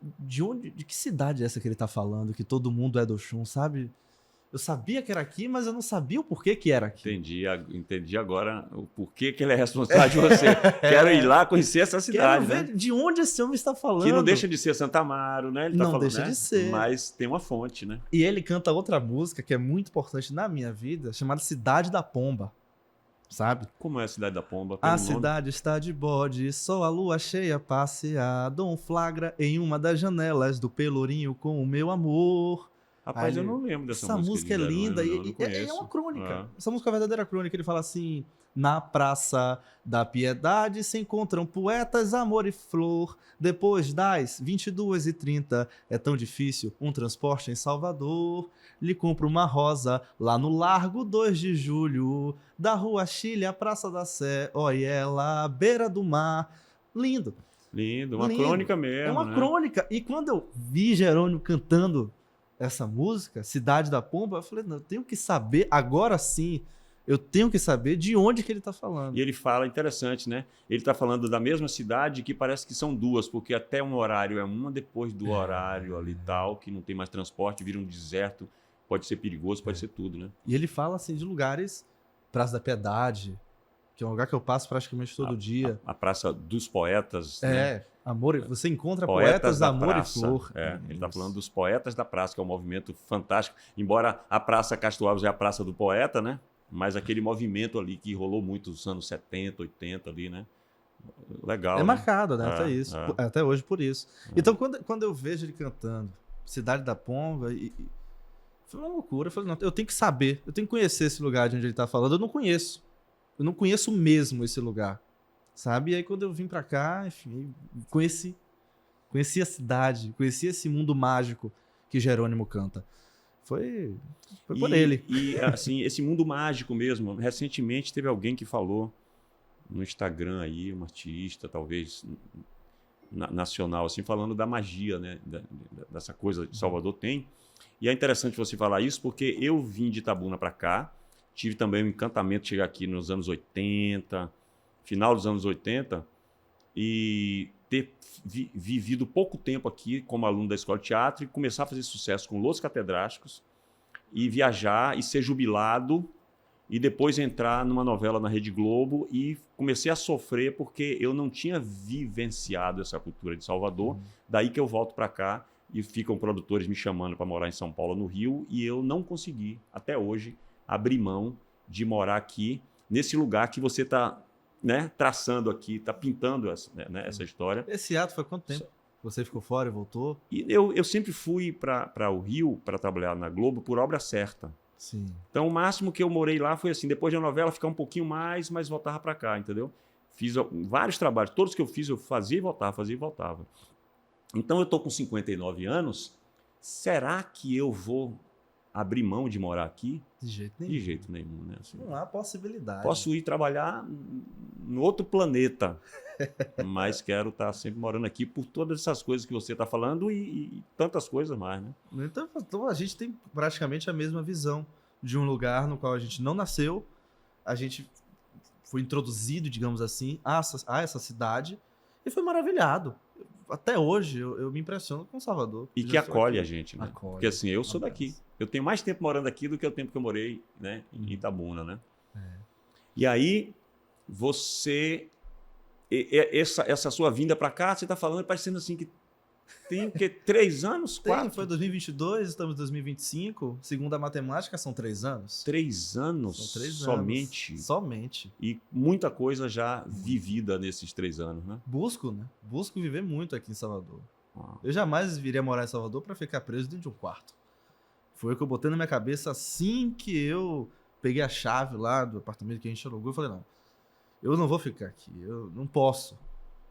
de que cidade é essa que ele tá falando, que todo mundo é do Oxum, sabe? Eu sabia que era aqui, mas eu não sabia o porquê que era aqui. Entendi agora o porquê que ele é responsável de você. Quero ir lá conhecer essa cidade, Quero ver de onde esse homem está falando. Que não deixa de ser Santa Amaro, né? Ele tá Não falando, deixa né? de ser. Mas tem uma fonte, né? E ele canta outra música que é muito importante na minha vida, chamada Cidade da Pomba, sabe? Como é a Cidade da Pomba? A Pelo nome? cidade está de bode, só a lua cheia passear, dou um flagra em uma das janelas do Pelourinho com o meu amor. Rapaz, Aí eu não lembro dessa essa música é de Jerônimo, linda não, e não é conheço. uma crônica. Ah. Essa música é uma verdadeira crônica. Ele fala assim: na Praça da Piedade se encontram poetas, amor e flor. Depois das 22h30 é tão difícil um transporte em Salvador. Lhe compro uma rosa lá no Largo 2 de Julho, da Rua Chile à Praça da Sé. Olha ela à beira do mar. Lindo. Lindo, uma Lindo. crônica mesmo, É uma né? crônica. E quando eu vi Jerônimo cantando essa música, Cidade da Pomba, eu falei, não, eu tenho que saber, agora sim, eu tenho que saber de onde que ele tá falando. E ele fala, interessante, né? Ele está falando da mesma cidade que parece que são duas, porque até um horário é uma, depois do horário ali e tal, que não tem mais transporte, vira um deserto, pode ser perigoso, pode ser tudo, né? E ele fala, assim, de lugares, Praça da Piedade, que é um lugar que eu passo praticamente todo dia. A Praça dos Poetas, né? Amor, você encontra poetas, da amor praça. e flor. Ele está Isso. falando dos Poetas da Praça, que é um movimento fantástico. Embora a Praça Castro Alves é a Praça do Poeta, né? Mas aquele movimento ali que rolou muito nos anos 70, 80 ali, né? Legal. É né? marcado, né? Até isso. é. Até hoje por isso. Então, quando eu vejo ele cantando Cidade da Pomba, foi uma loucura. Eu falei, não, eu tenho que saber, eu tenho que conhecer esse lugar de onde ele tá falando. Eu não conheço. Eu não conheço mesmo esse lugar. Sabe? E aí, quando eu vim pra cá, enfim, conheci a cidade, conheci esse mundo mágico que Jerônimo canta. Foi por ele. E, assim, esse mundo mágico mesmo. Recentemente teve alguém que falou no Instagram aí, um artista, talvez nacional, assim, falando da magia, né? Dessa coisa que Salvador tem. E é interessante você falar isso, porque eu vim de Itabuna para cá, tive também um encantamento de chegar aqui nos anos 80, final dos anos 80, e ter vivido pouco tempo aqui como aluno da Escola de Teatro e começar a fazer sucesso com Los Catedráticos e viajar e ser jubilado e depois entrar numa novela na Rede Globo e comecei a sofrer porque eu não tinha vivenciado essa cultura de Salvador. Daí que eu volto para cá e ficam produtores me chamando para morar em São Paulo, no Rio, e eu não consegui, até hoje, abrir mão de morar aqui, nesse lugar que você está, né, traçando aqui, está pintando essa história. Esse ato foi quanto tempo? Você ficou fora e voltou? E eu sempre fui para o Rio para trabalhar na Globo por obra certa. Sim. Então, o máximo que eu morei lá foi assim, depois da novela, ficar um pouquinho mais, mas voltava para cá, entendeu? Fiz vários trabalhos, todos que eu fiz, eu fazia e voltava, fazia e voltava. Então, eu estou com 59 anos, será que eu vou abrir mão de morar aqui? De jeito nenhum. De jeito nenhum, né? Assim, Não há possibilidade. posso ir trabalhar no outro planeta, mas quero estar sempre morando aqui por todas essas coisas que você está falando e tantas coisas mais, né? Então a gente tem praticamente a mesma visão de um lugar no qual a gente não nasceu, a gente foi introduzido, digamos assim, a essa cidade e foi maravilhado. Até hoje eu me impressiono com Salvador. E que acolhe a gente, né? Acolhe. Porque assim, eu sou daqui. Eu tenho mais tempo morando aqui do que o tempo que eu morei, né, em Itabuna, né? E aí, você... Essa sua vinda para cá, você está falando, parecendo assim que tem o quê? 3 anos? 4? Foi 2022, estamos em 2025. Segundo a matemática, são 3 anos. 3 anos São 3 somente. anos. Somente. E muita coisa já vivida nesses 3 anos, né? Busco, né? Busco viver muito aqui em Salvador. Ah. Eu jamais viria morar em Salvador para ficar preso dentro de um quarto. Foi o que eu botei na minha cabeça assim que eu peguei a chave lá do apartamento que a gente alugou. Eu falei, não, eu não vou ficar aqui. Eu não posso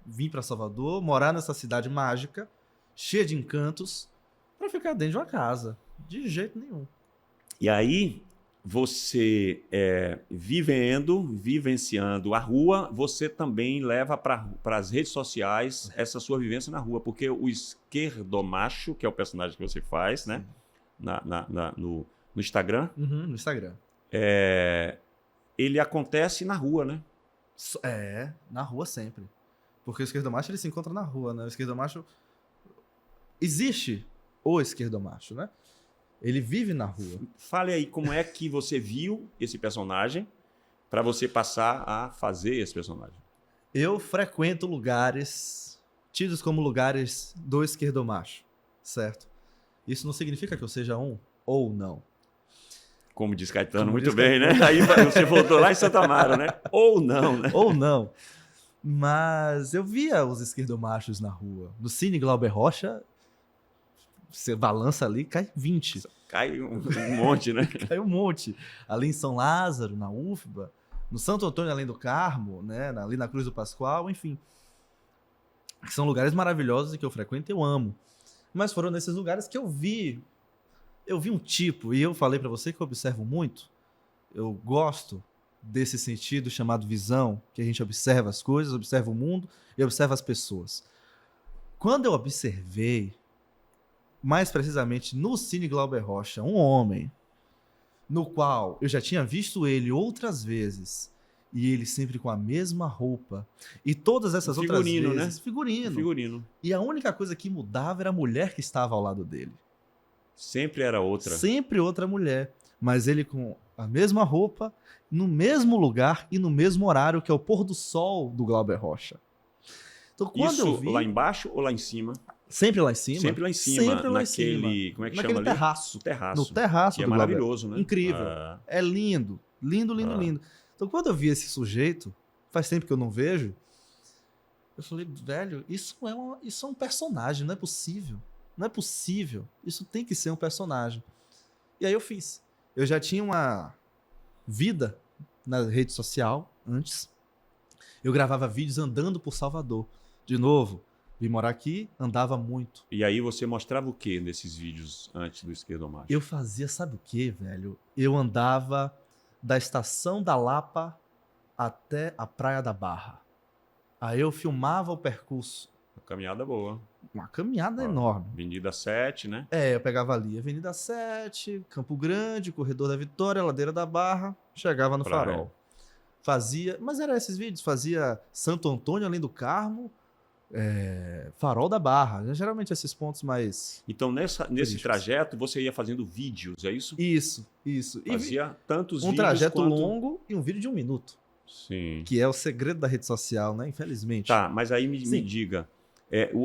vir para Salvador, morar nessa cidade mágica, cheia de encantos, para ficar dentro de uma casa. De jeito nenhum. E aí, você vivenciando a rua, você também leva para as redes sociais essa sua vivência na rua, porque o esquerdomacho, que é o personagem que você faz, né, no Instagram, No Instagram. ele acontece na rua, né? Na rua sempre. Porque o esquerdomacho ele se encontra na rua, né? O esquerdomacho... Existe o esquerdomacho, né? Ele vive na rua. Fale aí como é que você viu esse personagem para você passar a fazer esse personagem. Eu frequento lugares tidos como lugares do esquerdomacho, certo? Isso não significa que eu seja um ou não. Como diz Caetano, Como muito diz bem, né? Aí você voltou lá em Santa Amaro, né? Ou não, né? Ou não. Mas eu via os esquerdomachos na rua. No Cine Glauber Rocha, você balança ali, cai 20. Cai um monte, né? Cai um monte. Ali em São Lázaro, na UFBA, no Santo Antônio Além do Carmo, né? Ali na Cruz do Pascoal, enfim. São lugares maravilhosos e que eu frequento e eu amo. Mas foram nesses lugares que eu vi um tipo, e eu falei pra você que eu observo muito, eu gosto desse sentido chamado visão, que a gente observa as coisas, observa o mundo e observa as pessoas. Quando eu observei, mais precisamente no Cine Glauber Rocha, um homem, no qual eu já tinha visto ele outras vezes, e ele sempre com a mesma roupa, e todas essas outras Figurino, vezes... né? Figurino. Figurino. E a única coisa que mudava era a mulher que estava ao lado dele. Sempre era outra. Sempre outra mulher. Mas ele com a mesma roupa, no mesmo lugar e no mesmo horário, que é o pôr do sol do Glauber Rocha. Então, quando Isso eu vi... lá embaixo ou lá em cima? Sempre lá em cima. Sempre lá em cima. Sempre lá em naquele, cima. como é que Naquele chama ali? terraço. No terraço. No terraço Que é do Glauber. maravilhoso, né? Incrível. Ah, É lindo. Lindo, lindo, Ah. lindo. Então, quando eu vi esse sujeito, faz tempo que eu não vejo, eu falei, velho, isso é um personagem, não é possível. Não é possível. Isso tem que ser um personagem. E aí eu fiz. Eu já tinha uma vida na rede social antes. Eu gravava vídeos andando por Salvador. De novo, vim morar aqui, andava muito. E aí você mostrava o que nesses vídeos antes do Esquerdomacho? Eu fazia, sabe o que, velho? Eu andava da Estação da Lapa até a Praia da Barra. Aí eu filmava o percurso. Uma caminhada boa. Uma caminhada Ah. enorme. Avenida 7, né? Eu pegava ali Avenida 7, Campo Grande, Corredor da Vitória, Ladeira da Barra, chegava no Praia. Farol. Fazia, mas eram esses vídeos, fazia Santo Antônio, Além do Carmo, Farol da Barra, geralmente esses pontos mais... Então, nesse Turísticos. trajeto, você ia fazendo vídeos, é isso? Isso. E Fazia tantos um vídeos trajeto quanto... longo e um vídeo de 1 minuto, Sim. que é o segredo da rede social, né? Infelizmente. Tá, mas aí me Sim. diga,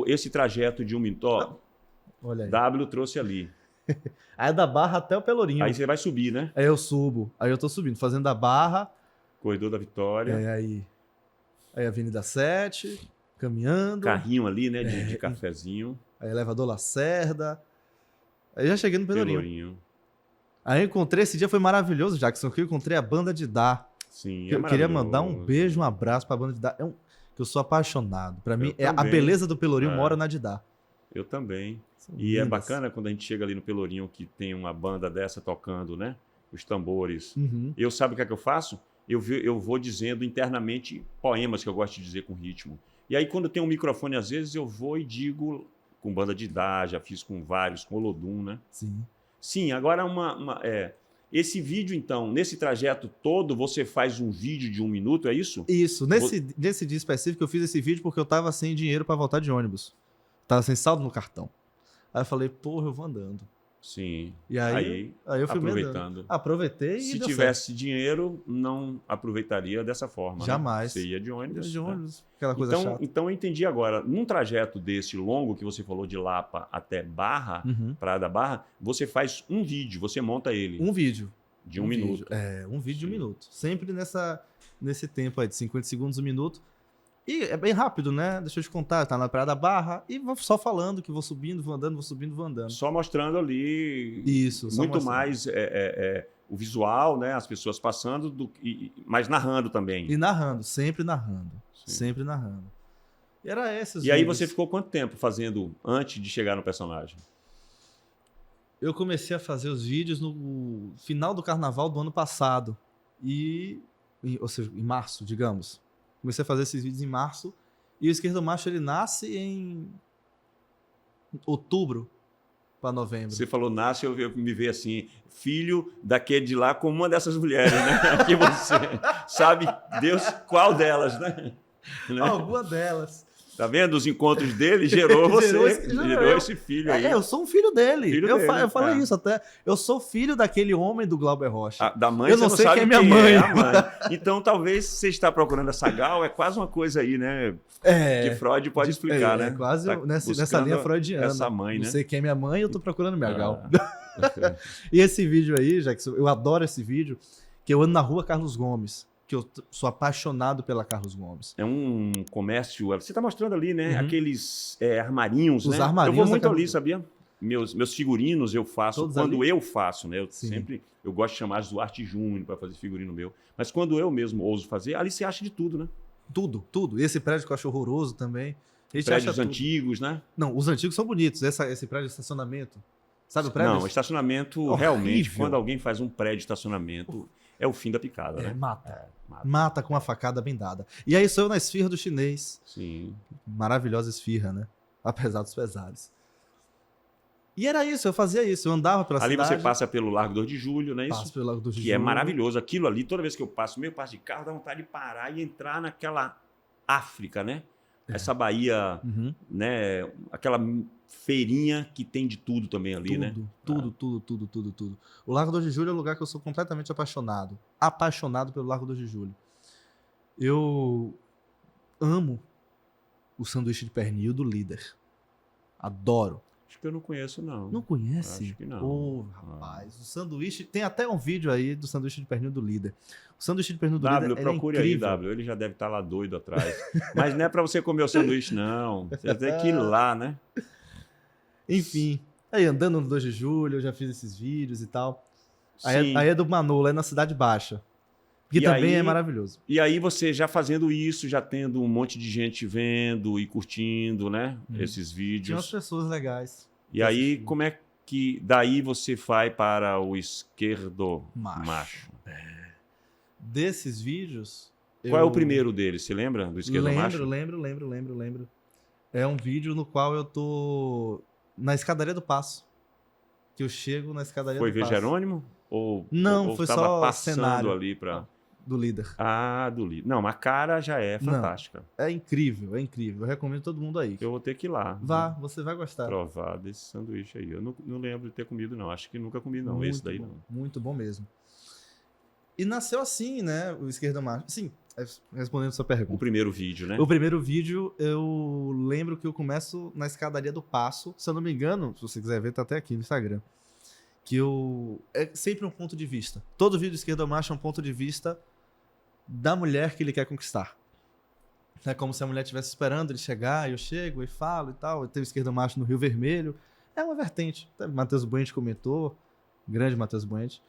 esse trajeto de 1 minuto, ó, Olha aí. W trouxe ali. Aí é da Barra até o Pelourinho. Aí você vai subir, né? Aí eu subo. Aí eu tô subindo, fazendo da Barra. Corredor da Vitória. Aí Avenida 7, caminhando. Carrinho ali, né? De cafezinho. Aí elevador Lacerda. Aí já cheguei no Pelourinho. Pelourinho. Aí eu encontrei, esse dia foi maravilhoso, Jackson, que eu encontrei a banda de Dá. Sim, Eu queria maravilhoso. mandar um beijo, um abraço pra banda de Dá. Que eu sou apaixonado. Pra mim, a também. beleza do Pelourinho É. mora na de Dá. Eu também. São E é lindas. bacana quando a gente chega ali no Pelourinho que tem uma banda dessa tocando, né? Os tambores. Uhum. Eu sabe o que é que eu faço? Eu vou dizendo internamente poemas que eu gosto de dizer com ritmo. E aí, quando tem um microfone, às vezes, eu vou e digo com banda de Dá, já fiz com vários, com Olodum, né? Sim. Sim, agora esse vídeo, então, nesse trajeto todo, você faz um vídeo de 1 minuto, é isso? Isso. Nesse dia específico, eu fiz esse vídeo porque eu tava sem dinheiro pra voltar de ônibus. Tava sem saldo no cartão. Aí eu falei, porra, eu vou andando. Sim. E aí eu filmei andando. aproveitando. Aproveitei e Se deu tivesse dinheiro, não aproveitaria dessa forma. né? Jamais. Você ia de certo. ônibus. De né? ônibus, aquela coisa chata. Então eu entendi agora. Num trajeto desse longo que você falou de Lapa até Barra, Uhum. Praia da Barra, você faz um vídeo, você monta ele Um vídeo. de 1 minuto. Um vídeo de 1 Sim. minuto. Sempre nesse tempo aí de 50 segundos, 1 minuto. E é bem rápido, né? Deixa eu te contar. Tá na Praia da Barra e vou só falando que vou subindo, vou andando, vou subindo, vou andando. Só mostrando ali Isso. só muito mostrando. mais o visual, né? As pessoas passando, mas narrando também. E narrando, sempre narrando. Sim. Sempre narrando. E era esses E aí vídeos. você ficou quanto tempo fazendo antes de chegar no personagem? Eu comecei a fazer os vídeos no final do carnaval do ano passado. Ou seja, em março, digamos. Comecei a fazer esses vídeos em março. E o Esquerdomacho, ele nasce em outubro. para novembro. Você falou nasce, eu me vejo assim, filho daquele de lá com uma dessas mulheres, né? Que você sabe, Deus, qual delas, né? Alguma delas. Tá vendo? Os encontros dele gerou você, gerou esse filho aí. Eu sou um filho dele. Filho dele, eu falo isso até. Eu sou filho daquele homem do Glauber Rocha. Da mãe eu você não sei sabe quem é minha mãe. É a mãe. Então, talvez você está procurando essa Gal, é quase uma coisa aí, né? Que Freud pode explicar, né? É quase Tá nessa linha freudiana. Essa mãe, né? Não sei quem é minha mãe, eu tô procurando minha Gal. E esse vídeo aí, Jackson, eu adoro esse vídeo, que eu ando na rua Carlos Gomes, que eu sou apaixonado pela Carlos Gomes. É um comércio. Você está mostrando ali, né? Uhum. Aqueles armarinhos, Os né? armarinhos eu vou muito da ali, sabia? Meus figurinos eu faço Todos quando ali? eu faço, né? Sim. Eu gosto de chamar as Duarte Júnior para fazer figurino meu. Mas quando eu mesmo ouso fazer, ali você acha de tudo, né? Tudo. E esse prédio que eu acho horroroso também. A gente Prédios acha tudo. antigos, né? Não, os antigos são bonitos. Esse prédio de estacionamento. Sabe o prédio? Não, estacionamento, Horrível. realmente, quando alguém faz um prédio de estacionamento, é o fim da picada, né? Mata. Mata. Mata com uma facada bem dada. E aí sou eu na esfirra do chinês. Sim. Maravilhosa esfirra, né? Apesar dos pesares. E era isso, eu fazia isso. Eu andava pela Ali cidade. você passa pelo Largo 2 de Julho, não é Passo isso? pelo Lago do Que Juju. é maravilhoso. Aquilo ali, toda vez que eu passo, meio passo de carro, dá vontade de parar e entrar naquela África, né? Essa Bahia, Uhum. né? Aquela feirinha que tem de tudo também ali, né? Tudo. O Lago 2 de Julho é um lugar que eu sou completamente apaixonado. Apaixonado pelo Lago 2 de Julho. Eu amo o sanduíche de pernil do Líder. Adoro. Acho que eu não conheço, não. Não conhece? Acho que não. Ô, rapaz, o sanduíche... Tem até um vídeo aí do sanduíche de pernil do Líder. O sanduíche de pernil do W, Líder é procure aí, incrível. W. Ele já deve estar lá doido atrás. Mas não é pra você comer o sanduíche, não. Você tem que ir lá, né? Enfim, aí andando no 2 de julho, eu já fiz esses vídeos e tal. Aí, Sim. aí é do Manolo, é na Cidade Baixa. Que E também aí- é maravilhoso. E aí você já fazendo isso, já tendo um monte de gente vendo e curtindo, né? Esses Tinha umas vídeos. pessoas legais. E aí, assistindo. como é que daí você vai para o esquerdo Macho. macho? Desses vídeos... Qual é o primeiro deles? Você lembra do esquerdo macho? Lembro. É um vídeo no qual eu tô na escadaria do Paço. Que eu chego na escadaria Foi do ver Paço. Jerônimo? Não, ou foi tava só passando cenário. ali para Do Líder. do livro. Não, a cara já é Não. fantástica. É incrível. Eu recomendo todo mundo aí. Eu vou ter que ir lá. Vá, você vai gostar. Provar desse sanduíche aí. Eu não lembro de ter comido, não. Acho que nunca comi, não. Esse daí bom, não. Muito bom mesmo. E nasceu assim, né? O Esquerda Macho. Sim, respondendo a sua O pergunta. primeiro vídeo, né? O primeiro vídeo, eu lembro que eu começo na escadaria do Paço. Se eu não me engano, se você quiser ver, tá até aqui no Instagram. Que eu... É sempre um ponto de vista. Todo vídeo do Esquerda Macho é um ponto de vista da mulher que ele quer conquistar. É como se a mulher estivesse esperando ele chegar, e eu chego e falo e tal. Tem o Esquerda Macho no Rio Vermelho. É uma vertente. Até Matheus Buente comentou. Grande Matheus Buente.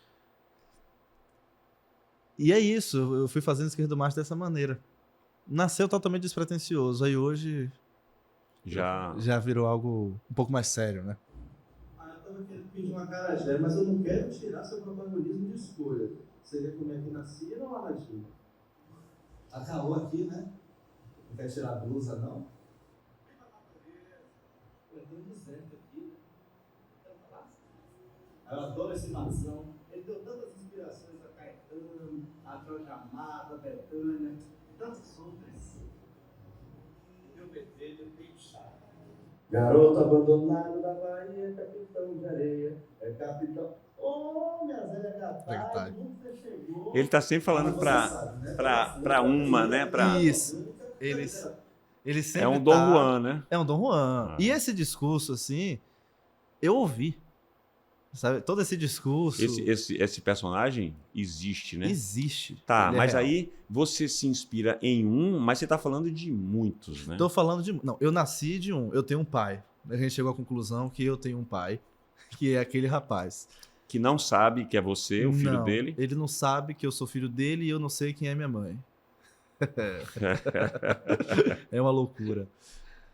E é isso. Eu fui fazendo Esquerda Macho dessa maneira. Nasceu totalmente despretensioso. Aí hoje já virou algo um pouco mais sério, né? Eu tava querendo pedir uma acarajé, mas eu não quero tirar seu protagonismo de escolha. Você quer comer aqui na Cira ou lá na Tina? Tá calor aqui, né? Não quer tirar a blusa, não? Eu tenho um deserto aqui, né? Eu adoro esse maçã. Ele deu tantas inspirações a Caetano, a Jorge Amado, a Betânia, tantas outras. Meu bedelho, peito chato. Garoto abandonado da Bahia, capitão de areia, é capitão. Ô, minha Zélia Gattai, como você chegou? Ele tá sempre falando pra uma, né? Isso. Ele sempre É um Dom Juan, né? É um Dom Juan. Ah. E esse discurso, assim, eu ouvi. Sabe? Todo esse discurso Esse personagem existe, né? existe. Tá, Ele é mas real. aí você se inspira em um, mas você tá falando de muitos, né? Tô falando de... Não, eu nasci de um. Eu tenho um pai. A gente chegou à conclusão que eu tenho um pai, que é aquele rapaz. Que não sabe que é você, o filho Não, dele. Ele não sabe que eu sou filho dele e eu não sei quem é minha mãe. É uma loucura.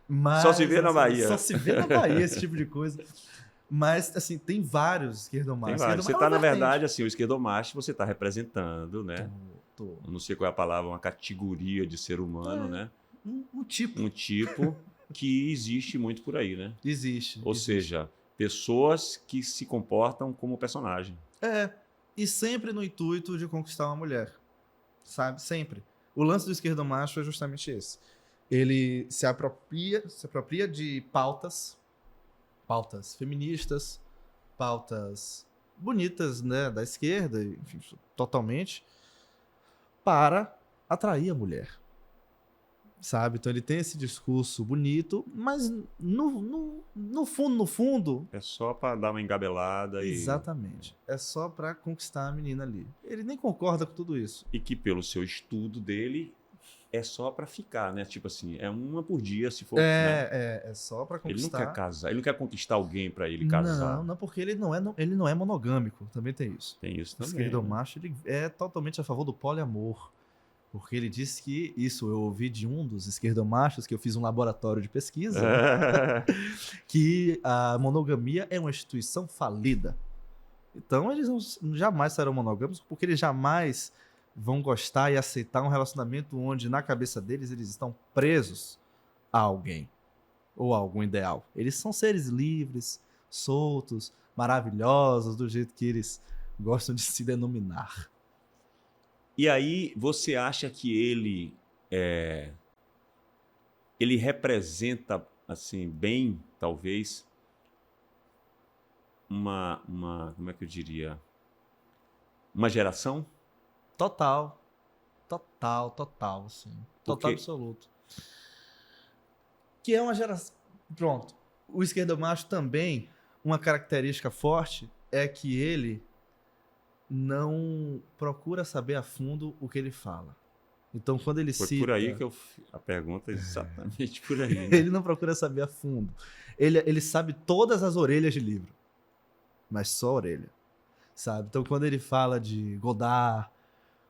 Mas, Só se vê na Bahia. Só se vê na Bahia esse tipo de coisa. Mas, assim, tem vários esquerdomachos. Tem vários. Você tá, na verdade, assim, o esquerdomacho, você tá representando, né? Tô. Eu não sei qual é a palavra, uma categoria de ser humano, né? Um tipo. Um tipo que existe muito por aí, né? Existe. Ou existe. seja, pessoas que se comportam como personagem. E sempre no intuito de conquistar uma mulher. Sabe? Sempre. O lance do esquerdomacho é justamente esse. Ele se apropria de pautas feministas, pautas bonitas, né, da esquerda, enfim, totalmente, para atrair a mulher. Sabe? Então ele tem esse discurso bonito, mas no fundo, É só para dar uma engabelada exatamente, é só para conquistar a menina ali. Ele nem concorda com tudo isso. e que pelo seu estudo dele é só para ficar, né? Tipo assim, é uma por dia se for, né? É só para Ele não conquistar. quer casar, ele não quer conquistar alguém para ele casar. Não, porque ele não é monogâmico, também tem isso. Tem isso O também. esquerdomacho, ele é totalmente a favor do poliamor. Porque ele disse que, isso eu ouvi de um dos esquerdomachos, que eu fiz um laboratório de pesquisa, que a monogamia é uma instituição falida. Então eles jamais serão monogâmicos, porque eles jamais vão gostar e aceitar um relacionamento onde, na cabeça deles, eles estão presos a alguém ou a algum ideal. Eles são seres livres, soltos, maravilhosos, do jeito que eles gostam de se denominar. E aí você acha que ele representa assim bem, talvez, uma como é que eu diria? Uma geração? Total, assim. Total Porque- absoluto. Que é uma geração... Pronto. O esquerdomacho também, uma característica forte é que ele não procura saber a fundo o que ele fala. Então, quando ele Foi cita... por aí que a pergunta é exatamente por aí. Né? Ele não procura saber a fundo. Ele sabe todas as orelhas de livro, mas só a orelha, sabe? Então, quando ele fala de Godard,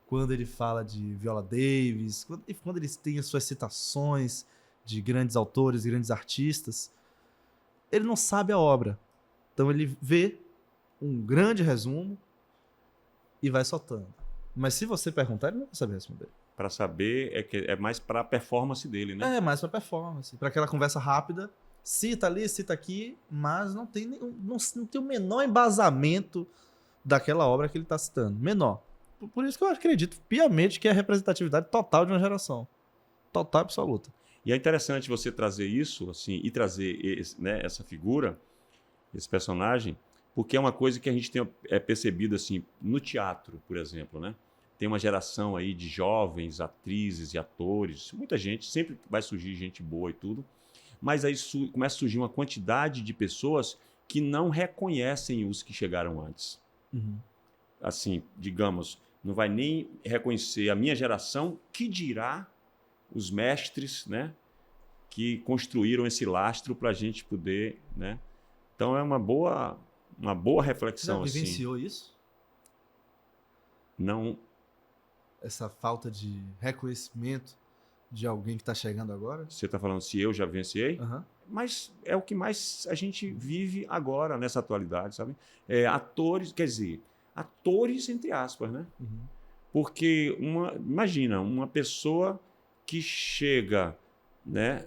quando ele fala de Viola Davis, quando eles têm as suas citações de grandes autores, grandes artistas, ele não sabe a obra. Então, ele vê um grande resumo e vai soltando. Mas se você perguntar, ele não vai saber responder. Para saber é mais para a performance dele, né? É mais pra performance, pra aquela conversa rápida. Cita ali, cita aqui, mas não tem o menor embasamento daquela obra que ele está citando. Menor. Por isso que eu acredito piamente que é a representatividade total de uma geração. Total e absoluta. E é interessante você trazer isso, assim, e trazer né, essa figura, esse personagem, porque é uma coisa que a gente tem percebido assim no teatro, por exemplo, né? Tem uma geração aí de jovens atrizes e atores, muita gente, sempre vai surgir gente boa e tudo, mas aí começa a surgir uma quantidade de pessoas que não reconhecem os que chegaram antes. Assim, digamos, não vai nem reconhecer a minha geração, que dirá os mestres, né, que construíram esse lastro para a gente poder, né? Então é uma boa reflexão. Já vivenciou isso? Não. Essa falta de reconhecimento de alguém que está chegando agora? Você está falando se eu já vivenciei? Uhum. Mas é o que mais a gente vive agora, nessa atualidade, sabe? Atores, quer dizer, atores entre aspas, né? Uhum. Porque, imagina, uma pessoa que chega, né,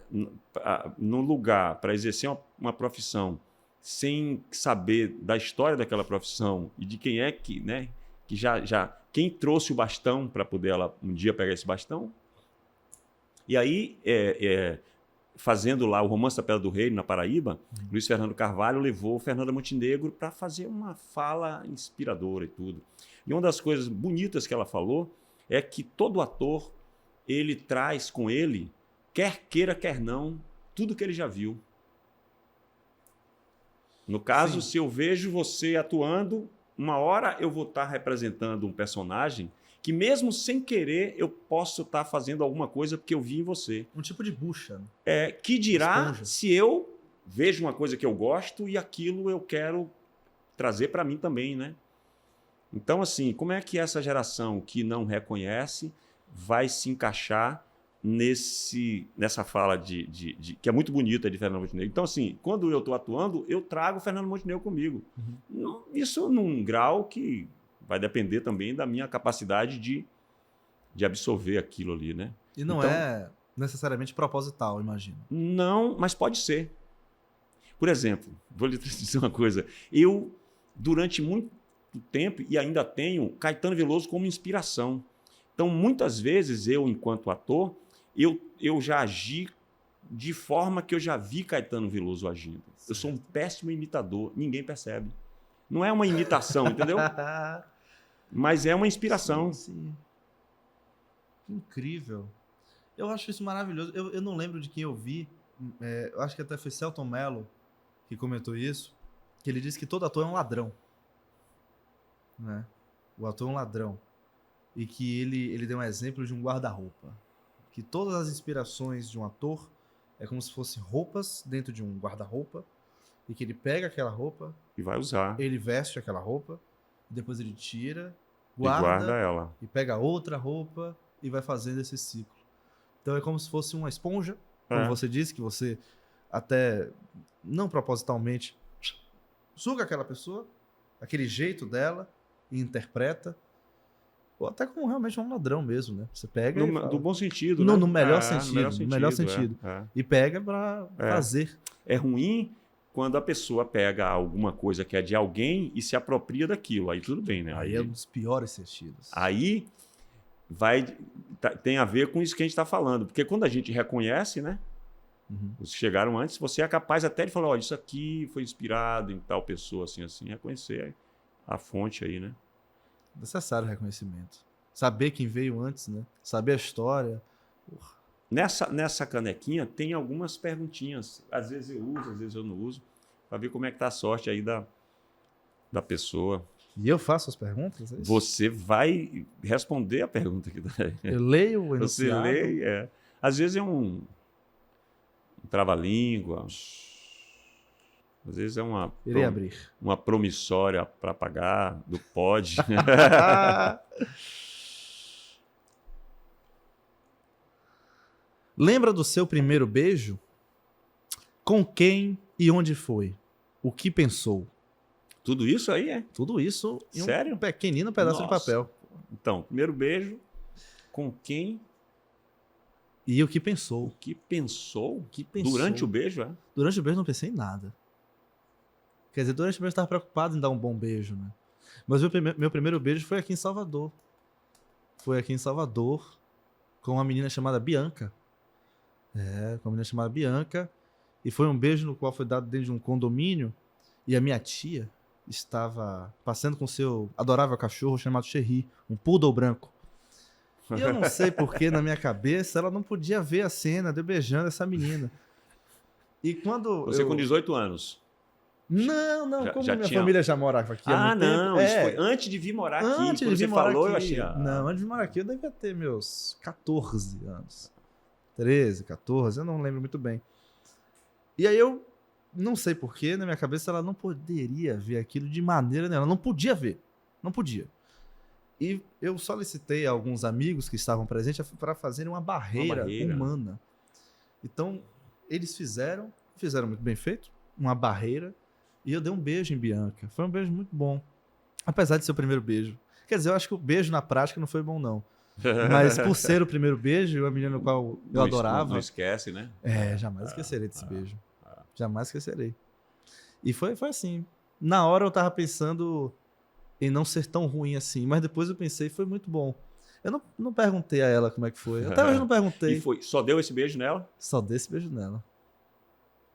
no lugar para exercer uma profissão sem saber da história daquela profissão e de quem é que, né, que quem trouxe o bastão para poder ela um dia pegar esse bastão. E aí, fazendo lá o Romance da Pedra do Rei, na Paraíba, Luiz Fernando Carvalho levou Fernanda Montenegro para fazer uma fala inspiradora e tudo. E uma das coisas bonitas que ela falou é que todo ator, ele traz com ele, quer queira, quer não, tudo que ele já viu. No caso, Sim. se eu vejo você atuando, uma hora eu vou estar representando um personagem que mesmo sem querer eu posso estar fazendo alguma coisa porque eu vi em você. Um tipo de bucha. Né? Que dirá Esponja. se eu vejo uma coisa que eu gosto e aquilo eu quero trazer para mim também, né? Então, assim, como é que essa geração que não reconhece vai se encaixar nessa fala que é muito bonita de Fernando Montenegro? Então, assim, quando eu estou atuando, eu trago o Fernando Montenegro comigo. Isso num grau que vai depender também da minha capacidade de absorver aquilo ali, né? E não Então, é necessariamente proposital, imagino. Não, mas pode ser. Por exemplo, vou lhe dizer uma coisa. Eu, durante muito tempo, e ainda tenho, Caetano Veloso como inspiração. Então, muitas vezes, eu, enquanto ator, eu já agi de forma que eu já vi Caetano Veloso agindo. Eu sou um péssimo imitador, ninguém percebe. Não é uma imitação, entendeu? Mas é uma inspiração. Sim, sim. Que incrível. Eu acho isso maravilhoso. Eu não lembro de quem eu vi. Eu acho que até foi Celton Mello que comentou isso. Que ele disse que todo ator é um ladrão. Né? O ator é um ladrão. E que ele deu um exemplo de um guarda-roupa. Que todas as inspirações de um ator é como se fossem roupas dentro de um guarda-roupa. E que ele pega aquela roupa. E vai usar. Ele veste aquela roupa. Depois ele tira, E guarda guarda ela. e pega outra roupa e vai fazendo esse ciclo. Então é como se fosse uma esponja, como você disse, que você até, não propositalmente, suga aquela pessoa, aquele jeito dela, e interpreta, ou até como realmente um ladrão mesmo, né? Você pega e fala, Do bom sentido, no, né? no melhor sentido, no no melhor sentido. E pega pra fazer. É ruim quando a pessoa pega alguma coisa que é de alguém e se apropria daquilo. Aí tudo bem, né? Aí é um dos piores sentidos. Aí tem a ver com isso que a gente está falando. Porque quando a gente reconhece, né? Os que chegaram antes, você é capaz até de falar, olha, isso aqui foi inspirado em tal pessoa, assim, reconhecer a fonte aí, né? Necessário reconhecimento. Saber quem veio antes, né? Saber a história. Porra. Nessa canequinha tem algumas perguntinhas. Às vezes eu uso, às vezes eu não uso, para ver como é que tá a sorte aí da pessoa. E eu faço as perguntas? É isso? Você vai responder a pergunta que tá aí. Eu leio o Você enunciado. lê, Às vezes é um trava-língua. Às vezes é Irei abrir. uma promissória para pagar do POD. Lembra do seu primeiro beijo? Com quem e onde foi? O que pensou? Tudo isso aí é? Tudo isso em Sério? um pequenino pedaço Nossa. de papel. Então, primeiro beijo, com quem E o que pensou? o que pensou? O que pensou? Durante o beijo, é? Durante o beijo não pensei em nada. Quer dizer, durante o beijo eu estava preocupado em dar um bom beijo, né? Mas meu primeiro beijo foi aqui em Salvador. Foi aqui em Salvador com uma menina chamada Bianca. Com uma menina chamada Bianca. E foi um beijo no qual foi dado dentro de um condomínio. E a minha tia estava passeando com seu adorável cachorro chamado Cherry, um poodle branco. E eu não sei porque na minha cabeça ela não podia ver a cena de eu beijando essa menina. E quando Você com 18 anos. Não, Já- como já minha tinha- família já morava aqui há muito Não, tempo. isso foi antes de vir morar aqui. Antes Quando de você vir morar falou, aqui. eu achei. Não, antes de vir morar aqui eu devia ter meus 14 anos. 13, 14, eu não lembro muito bem. E aí eu não sei porquê, na minha cabeça ela não poderia ver aquilo de maneira nenhuma. Ela não podia ver. Não podia. E eu solicitei a alguns amigos que estavam presentes para fazerem uma barreira humana. Então, eles fizeram muito bem feito, uma barreira, e eu dei um beijo em Bianca. Foi um beijo muito bom. Apesar de ser o primeiro beijo. Quer dizer, eu acho que o beijo na prática não foi bom, não. Mas por ser o primeiro beijo, uma menina no qual eu adorava. Não esquece, né? Jamais esquecerei desse beijo. Jamais esquecerei. E foi assim. Na hora eu tava pensando em não ser tão ruim assim, mas depois eu pensei, foi muito bom. Eu não perguntei a ela como é que foi. Até hoje eu não perguntei. E foi, só deu esse beijo nela? Só dei esse beijo nela.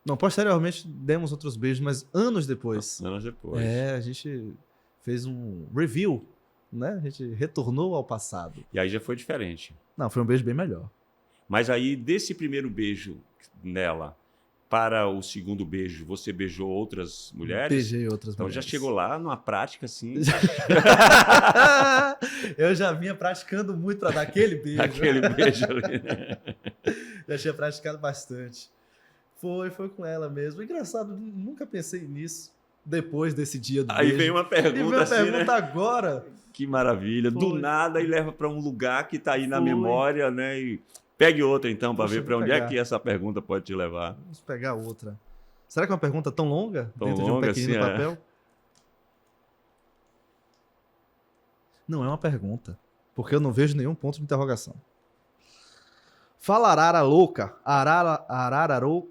Não, posteriormente demos outros beijos, mas anos depois. Anos depois. A gente fez um review, né? A gente retornou ao passado. E aí já foi diferente. Não, foi um beijo bem melhor. Mas aí, desse primeiro beijo nela para o segundo beijo, você beijou outras mulheres? Beijei outras Então mulheres. já chegou lá numa prática assim. Eu já vinha praticando muito para dar aquele beijo. Aquele beijo ali. Já tinha praticado bastante. Foi com ela mesmo. Engraçado, nunca pensei nisso depois desse dia do Aí beijo. vem uma pergunta E veio a assim, pergunta né? agora. Que maravilha. Do Foi. nada e leva para um lugar que está aí na Foi. memória, né? E pegue outra então para Puxa, ver para vou onde é pegar. que essa pergunta pode te levar. Vamos pegar outra. Será que é uma pergunta tão longa? Tão dentro longa de um pequenino assim, papel? Não é uma pergunta. Porque eu não vejo nenhum ponto de interrogação. Fala arara louca. Arararou.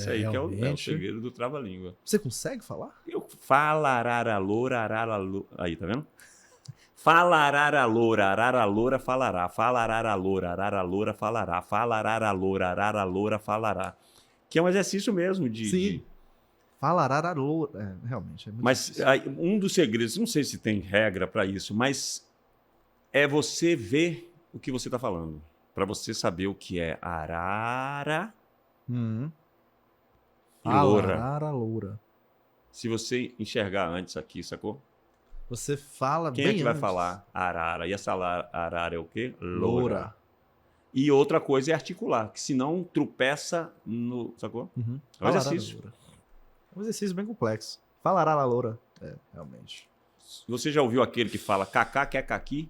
Esse aí que é o realmente. segredo do trava-língua. Você consegue falar? Eu falarara loura, arara loura. Aí, tá vendo? Falarara loura, arara loura, falará. Falarara loura, arara loura, falará. Falarara loura, arara loura, falará. Que é um exercício mesmo de... Sim. de- Falarararô. Realmente, é muito Mas difícil. aí, um dos segredos, não sei se tem regra para isso, mas é você ver o que você está falando. Para você saber o que é arara Hum. e loura. Falararaloura. Se você enxergar antes aqui, sacou? Você fala Quem bem é que vai antes. falar arara? E essa arara é o quê? Loura. E outra coisa é articular, que senão tropeça no... Sacou? Uhum. É um exercício. Falararaloura. É um exercício bem complexo. Falararaloura. Realmente. Você já ouviu aquele que fala cacá que é caqui?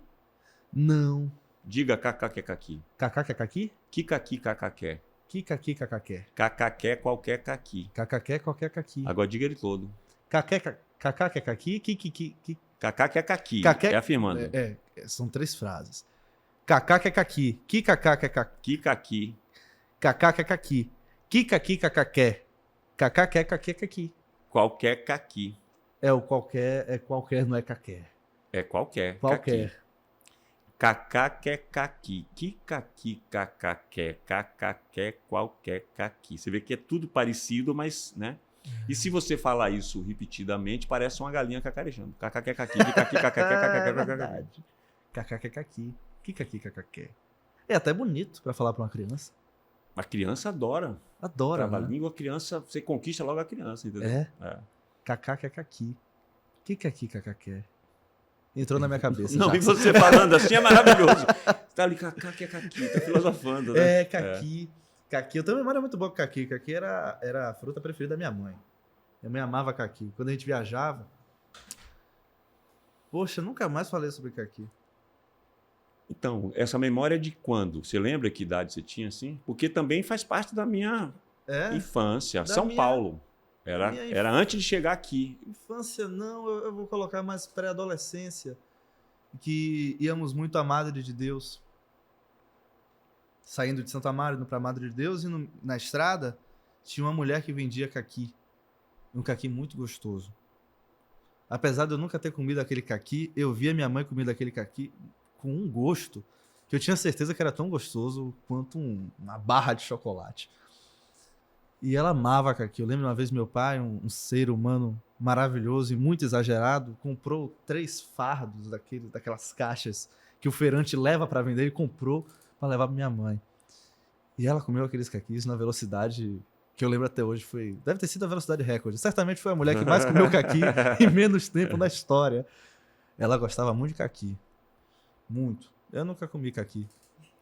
Não. Diga cacá que é caqui. Cacá que é caqui? Kikaki cacaqué. Kikaki cacaqué. Cacaqué qualquer caqui. Cacaqué qualquer caqui. Agora diga ele todo. Cacá que é caqui? Kikiki. Cacá que é caqui. Caqué- É afirmando. São 3 frases. Cacá que é caqui. Kikacá que é caqui. Kikaki. Cacá que é caqui. Kikaki cacaqué. Cacá que é caqui é caqui. Qualquer caqui. É o qualquer, não é caqué. É qualquer. Qualquer. Cacá que é caqui. Kikaki cacaqué. Cacaqué qualquer caqui. Você vê que é tudo parecido, mas, né? E se você falar isso repetidamente, parece uma galinha cacarejando. Cacá que é caqui. Kikaki cacaqué. É Cacá. verdade. Cacá que é caqui. Kikaki cacaqué. É até bonito pra falar pra uma criança. A criança adora. Adora, né? Trava-língua, a criança, você conquista logo a criança, entendeu? É. É. Cacá que é caqui. Kikaki cacaqué. Entrou na minha cabeça. Não, já. e você falando assim é maravilhoso. Você tá ali, cacá que é caqui, tá filosofando, né? É, caqui. Caqui. Eu tenho uma memória muito boa com caqui. Caqui era a fruta preferida da minha mãe. Minha mãe amava caqui. Quando a gente viajava... Poxa, nunca mais falei sobre caqui. Então, essa memória é de quando? Você lembra que idade você tinha, assim? Porque também faz parte da minha infância. da São minha- Paulo. da minha Era antes de chegar aqui. Infância não, eu vou colocar mais pré-adolescência. Que íamos muito à Madre de Deus. Saindo de Santa Amaro, indo pra Madre de Deus. E na estrada tinha uma mulher que vendia caqui. Um caqui muito gostoso. Apesar de eu nunca ter comido aquele caqui, eu via minha mãe comer aquele caqui com um gosto que eu tinha certeza que era tão gostoso quanto uma barra de chocolate. E ela amava caqui. Eu lembro uma vez meu pai, um ser humano maravilhoso e muito exagerado, comprou 3 fardos daquelas caixas que o feirante leva para vender. Ele comprou para levar para minha mãe. E ela comeu aqueles caquis na velocidade que eu lembro até hoje. Deve ter sido a velocidade recorde. Certamente foi a mulher que mais comeu caqui em menos tempo na história. Ela gostava muito de caqui. Muito. Eu nunca comi caqui.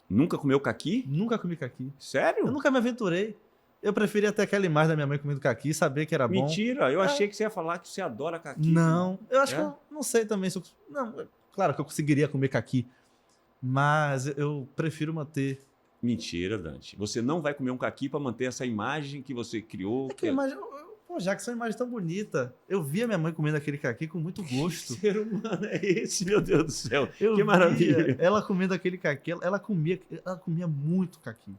Nunca comeu caqui? Nunca comi caqui. Sério? Eu nunca me aventurei. Eu preferia ter aquela imagem da minha mãe comendo caqui e saber que era bom. Mentira, eu achei que você ia falar que você adora caqui. Não, eu acho É? que eu não sei também se eu... Não, claro que eu conseguiria comer caqui, mas eu prefiro manter... Mentira, Dante. Você não vai comer um caqui para manter essa imagem que você criou. É que eu imagino... Pô, já que essa imagem tão bonita, eu via minha mãe comendo aquele caqui com muito gosto. Que ser humano é esse, meu Deus do céu? Eu que via maravilha. ela comendo aquele caqui, ela comia muito caqui.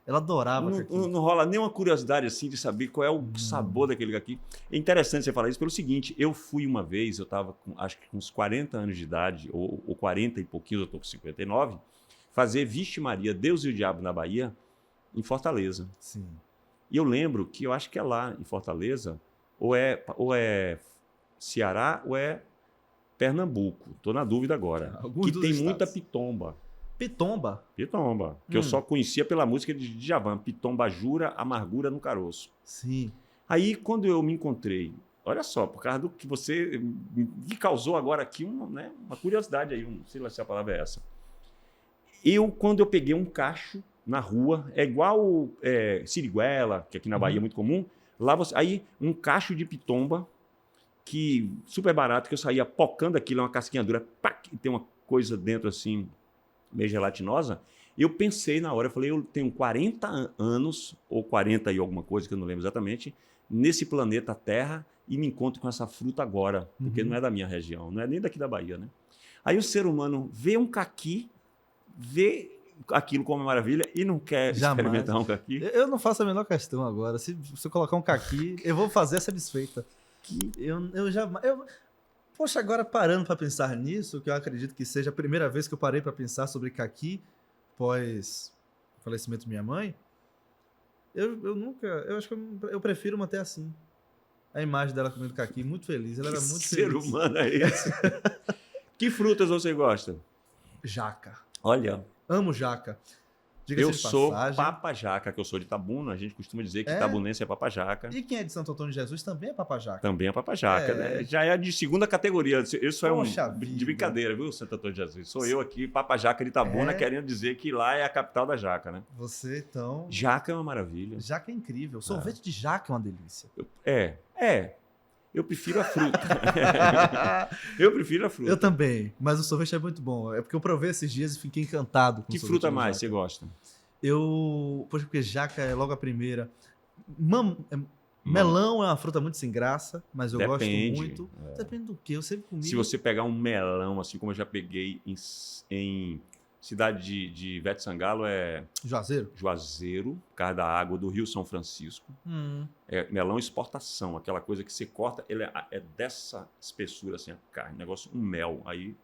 Ela adorava Não, caqui. não rola nenhuma curiosidade assim de saber qual é o sabor daquele caqui. É interessante você falar isso pelo seguinte, eu fui uma vez, eu estava acho que com uns 40 anos de idade, ou 40 e pouquinho, eu estou com 59, fazer Vixe Maria, Deus e o Diabo na Bahia, em Fortaleza. Sim. E eu lembro que eu acho que é lá em Fortaleza, ou é Ceará ou é Pernambuco, estou na dúvida agora, Alguns que dos tem estados. muita pitomba. Pitomba. Pitomba, que eu só conhecia pela música de Djavan, Pitomba jura, amargura no caroço. Sim. Aí, quando eu me encontrei olha só, por causa do que você me causou agora aqui uma curiosidade aí, sei lá se a palavra é essa. Quando eu peguei um cacho na rua, é igual siriguela, que aqui na Bahia é muito comum, lá aí um cacho de pitomba, que super barato, que eu saía pocando aquilo, uma casquinha dura, e tem uma coisa dentro assim, meio gelatinosa. Eu pensei na hora, eu falei, eu tenho 40 anos, ou 40 e alguma coisa, que eu não lembro exatamente, nesse planeta Terra, e me encontro com essa fruta agora, porque não é da minha região, não é nem daqui da Bahia, né? Aí o ser humano vê um caqui, vê aquilo como maravilha e não quer experimentar um caqui. Eu não faço a menor questão agora. Se você colocar um caqui, eu vou fazer essa desfeita. Eu jamais... Poxa, agora parando para pensar nisso, que eu acredito que seja a primeira vez que eu parei para pensar sobre caqui pós o falecimento da minha mãe, eu acho que eu prefiro manter assim. A imagem dela comendo caqui, muito feliz. Ela era muito feliz. Que ser humano é esse? Que frutas você gosta? Jaca. Olha, Amo jaca. eu sou papa-jaca, que eu sou de Itabuna. A gente costuma dizer que itabunense é papa-jaca. E quem é de Santo Antônio de Jesus também é papa-jaca. Também é papa-jaca, né? Já é de segunda categoria. Isso Poxa de vida. brincadeira, viu, Santo Antônio de Jesus? Sou eu aqui, papa-jaca de Itabuna, querendo dizer que lá é a capital da jaca, né? Você, então... Jaca é uma maravilha. Jaca é incrível. Sorvete de jaca é uma delícia. Eu prefiro a fruta. Eu prefiro a fruta. Eu também, mas o sorvete é muito bom. É porque eu provei esses dias e fiquei encantado com Que o sorvete fruta de mais jaca. você gosta? Poxa, porque jaca é logo a primeira. Melão é uma fruta muito sem graça, mas eu gosto muito. Depende do que, eu sempre comi. Se você pegar um melão, assim como eu já peguei em cidade de Ivete Sangalo, é Juazeiro, por causa da água do Rio São Francisco. É melão exportação, aquela coisa que você corta, ele é dessa espessura, assim, a carne, negócio, um mel. Aí,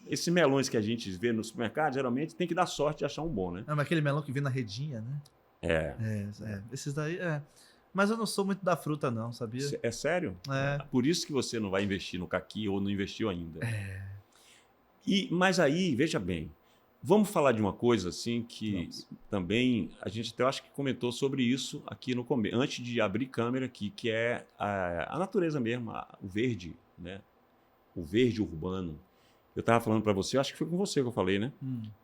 esses melões que a gente vê no supermercado, geralmente tem que dar sorte de achar um bom, né? Mas aquele melão que vem na redinha, né? Esses daí, Mas eu não sou muito da fruta, não, sabia? É sério? Por isso que você não vai investir no caqui ou não investiu ainda. Mas aí, veja bem, vamos falar de uma coisa assim que também a gente até acho que comentou sobre isso aqui no começo, antes de abrir câmera aqui, que é a natureza mesmo, o verde, né? O verde urbano. Eu estava falando para você, acho que foi com você que eu falei, né?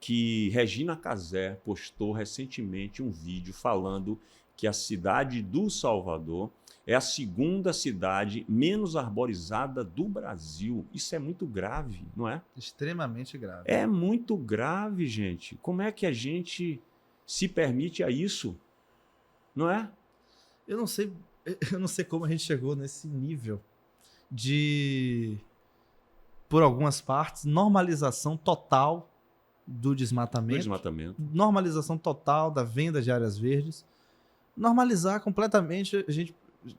Que Regina Casé postou recentemente um vídeo falando que a cidade do Salvador é a segunda cidade menos arborizada do Brasil. Isso é muito grave, não é? Extremamente grave. É muito grave, gente. Como é que a gente se permite a isso? Não é? Eu não sei como a gente chegou nesse nível de, por algumas partes, normalização total do desmatamento. Normalização total da venda de áreas verdes. Normalizar completamente a gente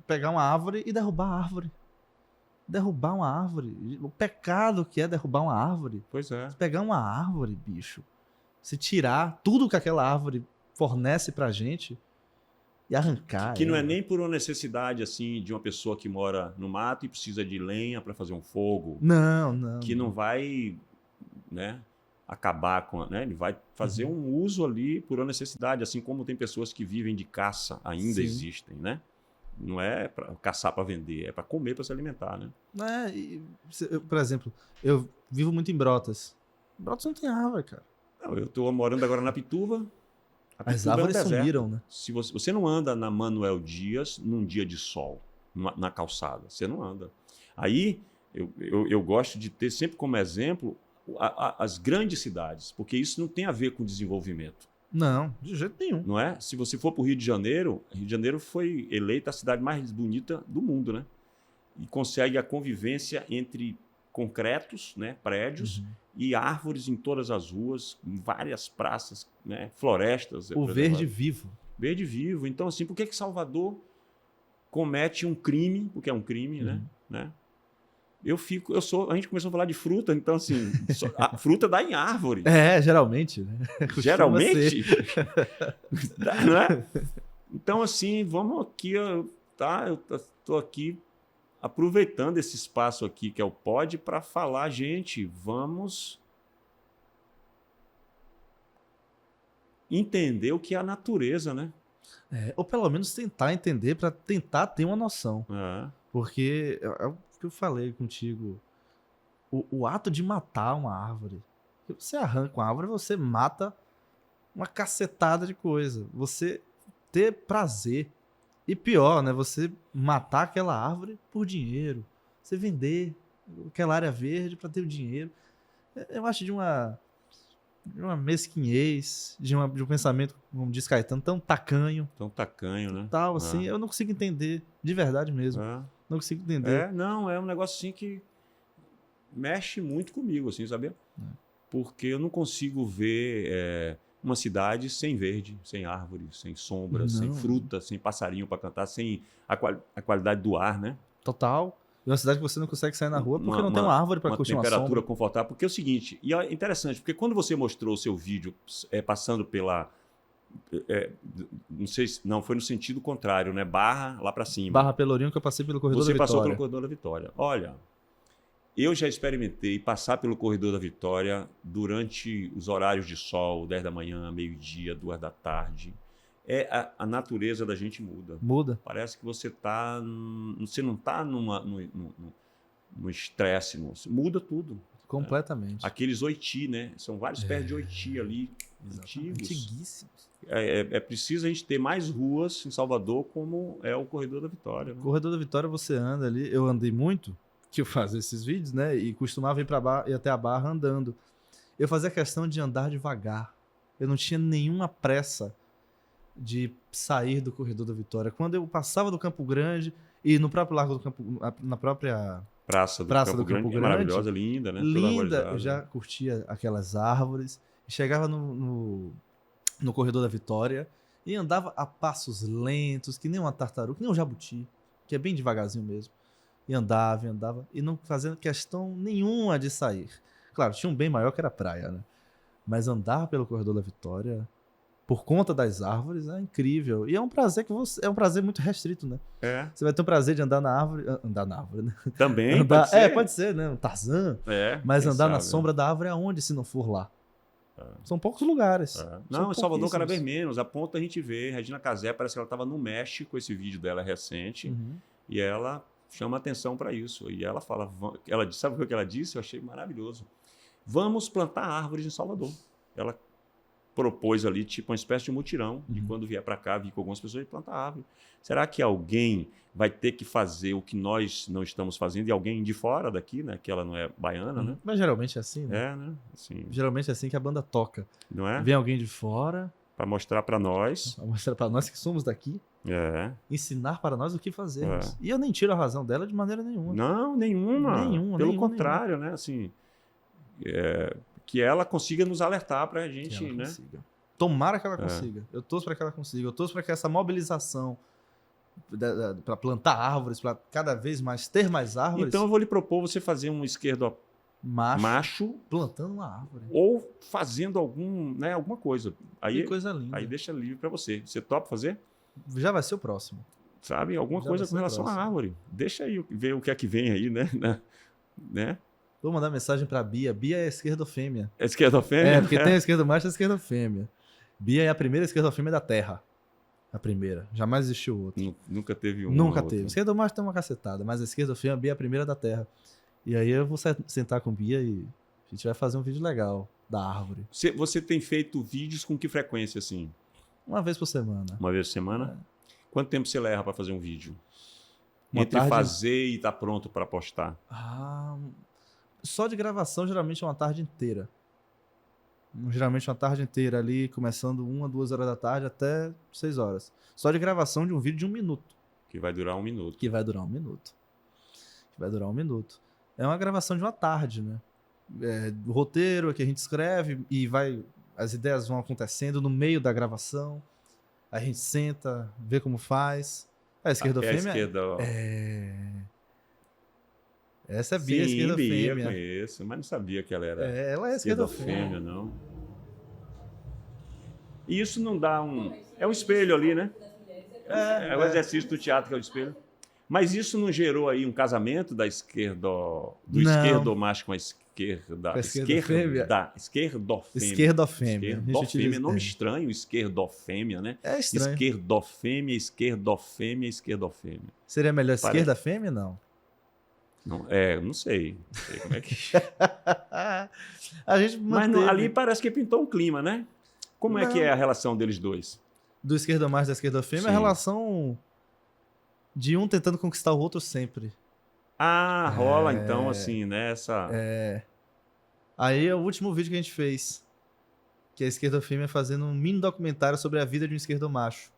pegar uma árvore e derrubar a árvore. Derrubar uma árvore. O pecado que é derrubar uma árvore. Pois é. Você pegar uma árvore, bicho, se tirar tudo que aquela árvore fornece pra gente e arrancar. Que não é nem por uma necessidade assim de uma pessoa que mora no mato e precisa de lenha para fazer um fogo. Não. Que não vai, né, acabar com, né? Ele vai fazer um uso ali por uma necessidade, assim como tem pessoas que vivem de caça, ainda existem, né? Não é para caçar para vender, é para comer, para se alimentar, né? Por exemplo, eu vivo muito em Brotas. Brotas não tem árvore, cara. Não, eu estou morando agora na Pituva. As árvores sumiram, né? Se você não anda na Manuel Dias num dia de sol, na calçada, você não anda. Aí eu gosto de ter sempre como exemplo as grandes cidades, porque isso não tem a ver com desenvolvimento. Não, de jeito nenhum. Não é? Se você for para o Rio de Janeiro foi eleita a cidade mais bonita do mundo, né? E consegue a convivência entre concretos, né, prédios, e árvores em todas as ruas, em várias praças, né, florestas. O verde vivo. Verde vivo. Então, assim, por que Salvador comete um crime, porque é um crime, né? A gente começou a falar de fruta, então assim, a fruta dá em árvore. Geralmente, né? Geralmente? Não é? Então assim, vamos aqui, eu estou aqui aproveitando esse espaço aqui que é o Pod para falar, gente, vamos entender o que é a natureza, né? Ou pelo menos tentar entender para tentar ter uma noção. Porque é o que eu falei contigo. O ato de matar uma árvore. Você arranca uma árvore, você mata uma cacetada de coisa. Você ter prazer. E pior, né? Você matar aquela árvore por dinheiro. Você vender aquela área verde para ter o dinheiro. Eu acho de uma mesquinhez, de um pensamento, como diz Caetano, tão tacanho. Tão tacanho, né? Tal, assim, eu não consigo entender. De verdade mesmo. É. Não consigo entender. Não, é um negócio assim que mexe muito comigo, assim, sabia? Porque eu não consigo ver uma cidade sem verde, sem árvore, sem sombra, sem fruta, sem passarinho para cantar, sem a qualidade do ar, né? Total. E uma cidade que você não consegue sair na rua porque não tem uma árvore para curtir uma temperatura sombra. confortável. Porque é o seguinte, e é interessante, porque quando você mostrou o seu vídeo passando pela... não sei se... Não, foi no sentido contrário, né? Barra lá para cima. Barra Pelourinho, que eu passei pelo Corredor da Vitória. Você passou pelo Corredor da Vitória. Olha, eu já experimentei passar pelo Corredor da Vitória durante os horários de sol, 10 da manhã, meio-dia, 2 da tarde. A natureza da gente muda. Muda. Parece que você não está no estresse. Muda tudo. Completamente. Aqueles oiti, né? São vários pés de oiti ali, antigos. Antiguíssimos. É preciso a gente ter mais ruas em Salvador, como é o Corredor da Vitória. Né? Corredor da Vitória você anda ali. Eu andei muito, que eu fazia esses vídeos, né? E costumava ir até a Barra andando. Eu fazia questão de andar devagar. Eu não tinha nenhuma pressa de sair do Corredor da Vitória. Quando eu passava do Campo Grande e no próprio Largo do Campo, na própria Praça do Campo Grande, é maravilhosa, linda, né? Linda, eu já curtia aquelas árvores, chegava no Corredor da Vitória e andava a passos lentos, que nem uma tartaruga, que nem um jabuti, que é bem devagarzinho mesmo. E andava, e não fazendo questão nenhuma de sair. Claro, tinha um bem maior que era a praia, né? Mas andar pelo Corredor da Vitória, por conta das árvores, é incrível. E é um prazer é um prazer muito restrito, né? Você vai ter o prazer de andar na árvore, né? Também, pode ser. Pode ser, né? Um Tarzan. Mas andar na sombra da árvore aonde, se não for lá? São poucos lugares. Não, em Salvador cada vez menos. A ponta a gente vê. Regina Casé, parece que ela estava no México, esse vídeo dela é recente. E ela chama atenção para isso. E ela fala, sabe o que ela disse? Eu achei maravilhoso. Vamos plantar árvores em Salvador. Ela propôs ali tipo uma espécie de mutirão de quando vier para cá, vir com algumas pessoas e plantar árvore. Será que alguém vai ter que fazer o que nós não estamos fazendo e alguém de fora daqui, né? Que ela não é baiana, né? Mas geralmente é assim, né? Né? Assim, geralmente é assim que a banda toca. Não é? Vem alguém de fora para mostrar para nós. Para mostrar para nós que somos daqui. Ensinar para nós o que fazermos. E eu nem tiro a razão dela de maneira nenhuma. Não, nenhuma. Pelo contrário, né? Assim, que ela consiga nos alertar para a gente, né? Consiga. Tomara que ela consiga. Eu torço para que ela consiga. Eu torço para que essa mobilização para plantar árvores, para cada vez mais ter mais árvores. Então eu vou lhe propor você fazer um esquerdo macho plantando uma árvore. Ou fazendo alguma coisa. Aí, que coisa linda. Aí deixa livre para você. Você topa fazer? Já vai ser o próximo. Sabe? Alguma coisa com relação à árvore. Deixa aí ver o que é que vem aí, né? Vou mandar mensagem para Bia. Bia é esquerdofêmea. É esquerdofêmea? É, porque tem a esquerda macho e a esquerda fêmea. Bia é a primeira esquerdofêmea da Terra. A primeira. Jamais existiu outra. Nunca teve uma. Nunca teve. Esquerda macho tem uma cacetada, mas a esquerdofêmea, Bia é a primeira da Terra. E aí eu vou sentar com Bia e a gente vai fazer um vídeo legal da árvore. Você tem feito vídeos com que frequência, assim? Uma vez por semana. Uma vez por semana? Quanto tempo você leva para fazer um vídeo? Entre fazer e estar pronto para postar? Só de gravação, geralmente é uma tarde inteira. Geralmente uma tarde inteira ali, começando 1 a 2 horas da tarde até 6 horas. Só de gravação de um vídeo de 1 minuto. Que vai durar 1 minuto. É uma gravação de uma tarde, né? O roteiro que a gente escreve e as ideias vão acontecendo no meio da gravação. A gente senta, vê como faz. A esquerdofêmea... É a esquerda, ó. Essa é Bia, esquerdofêmea. Bia, conheço, mas não sabia que ela era ela é esquerdofêmea, não. E isso não dá um... É um espelho ali, né? É o exercício do teatro que é o espelho. Mas isso não gerou aí um casamento do Não. esquerdomacho com a esquerda... Com a esquerdofêmea? Esquerdofêmia. Esquerdofêmea. A gente Esquerdofêmia, utiliza- nome estranho, esquerdofêmia, né? É estranho. Esquerdofêmia. Seria melhor Parece- esquerda-fêmea? Não. Não, não sei. Não sei como é que... A gente Mas manteve ali parece que pintou um clima, né? Como é que é a relação deles dois? do esquerdomacho e da esquerdofêmea a Sim. relação de um tentando conquistar o outro sempre. Ah, rola então assim, né? Essa... Aí é o último vídeo que a gente fez, que é a esquerdofêmea fazendo um mini documentário sobre a vida de um esquerdomacho.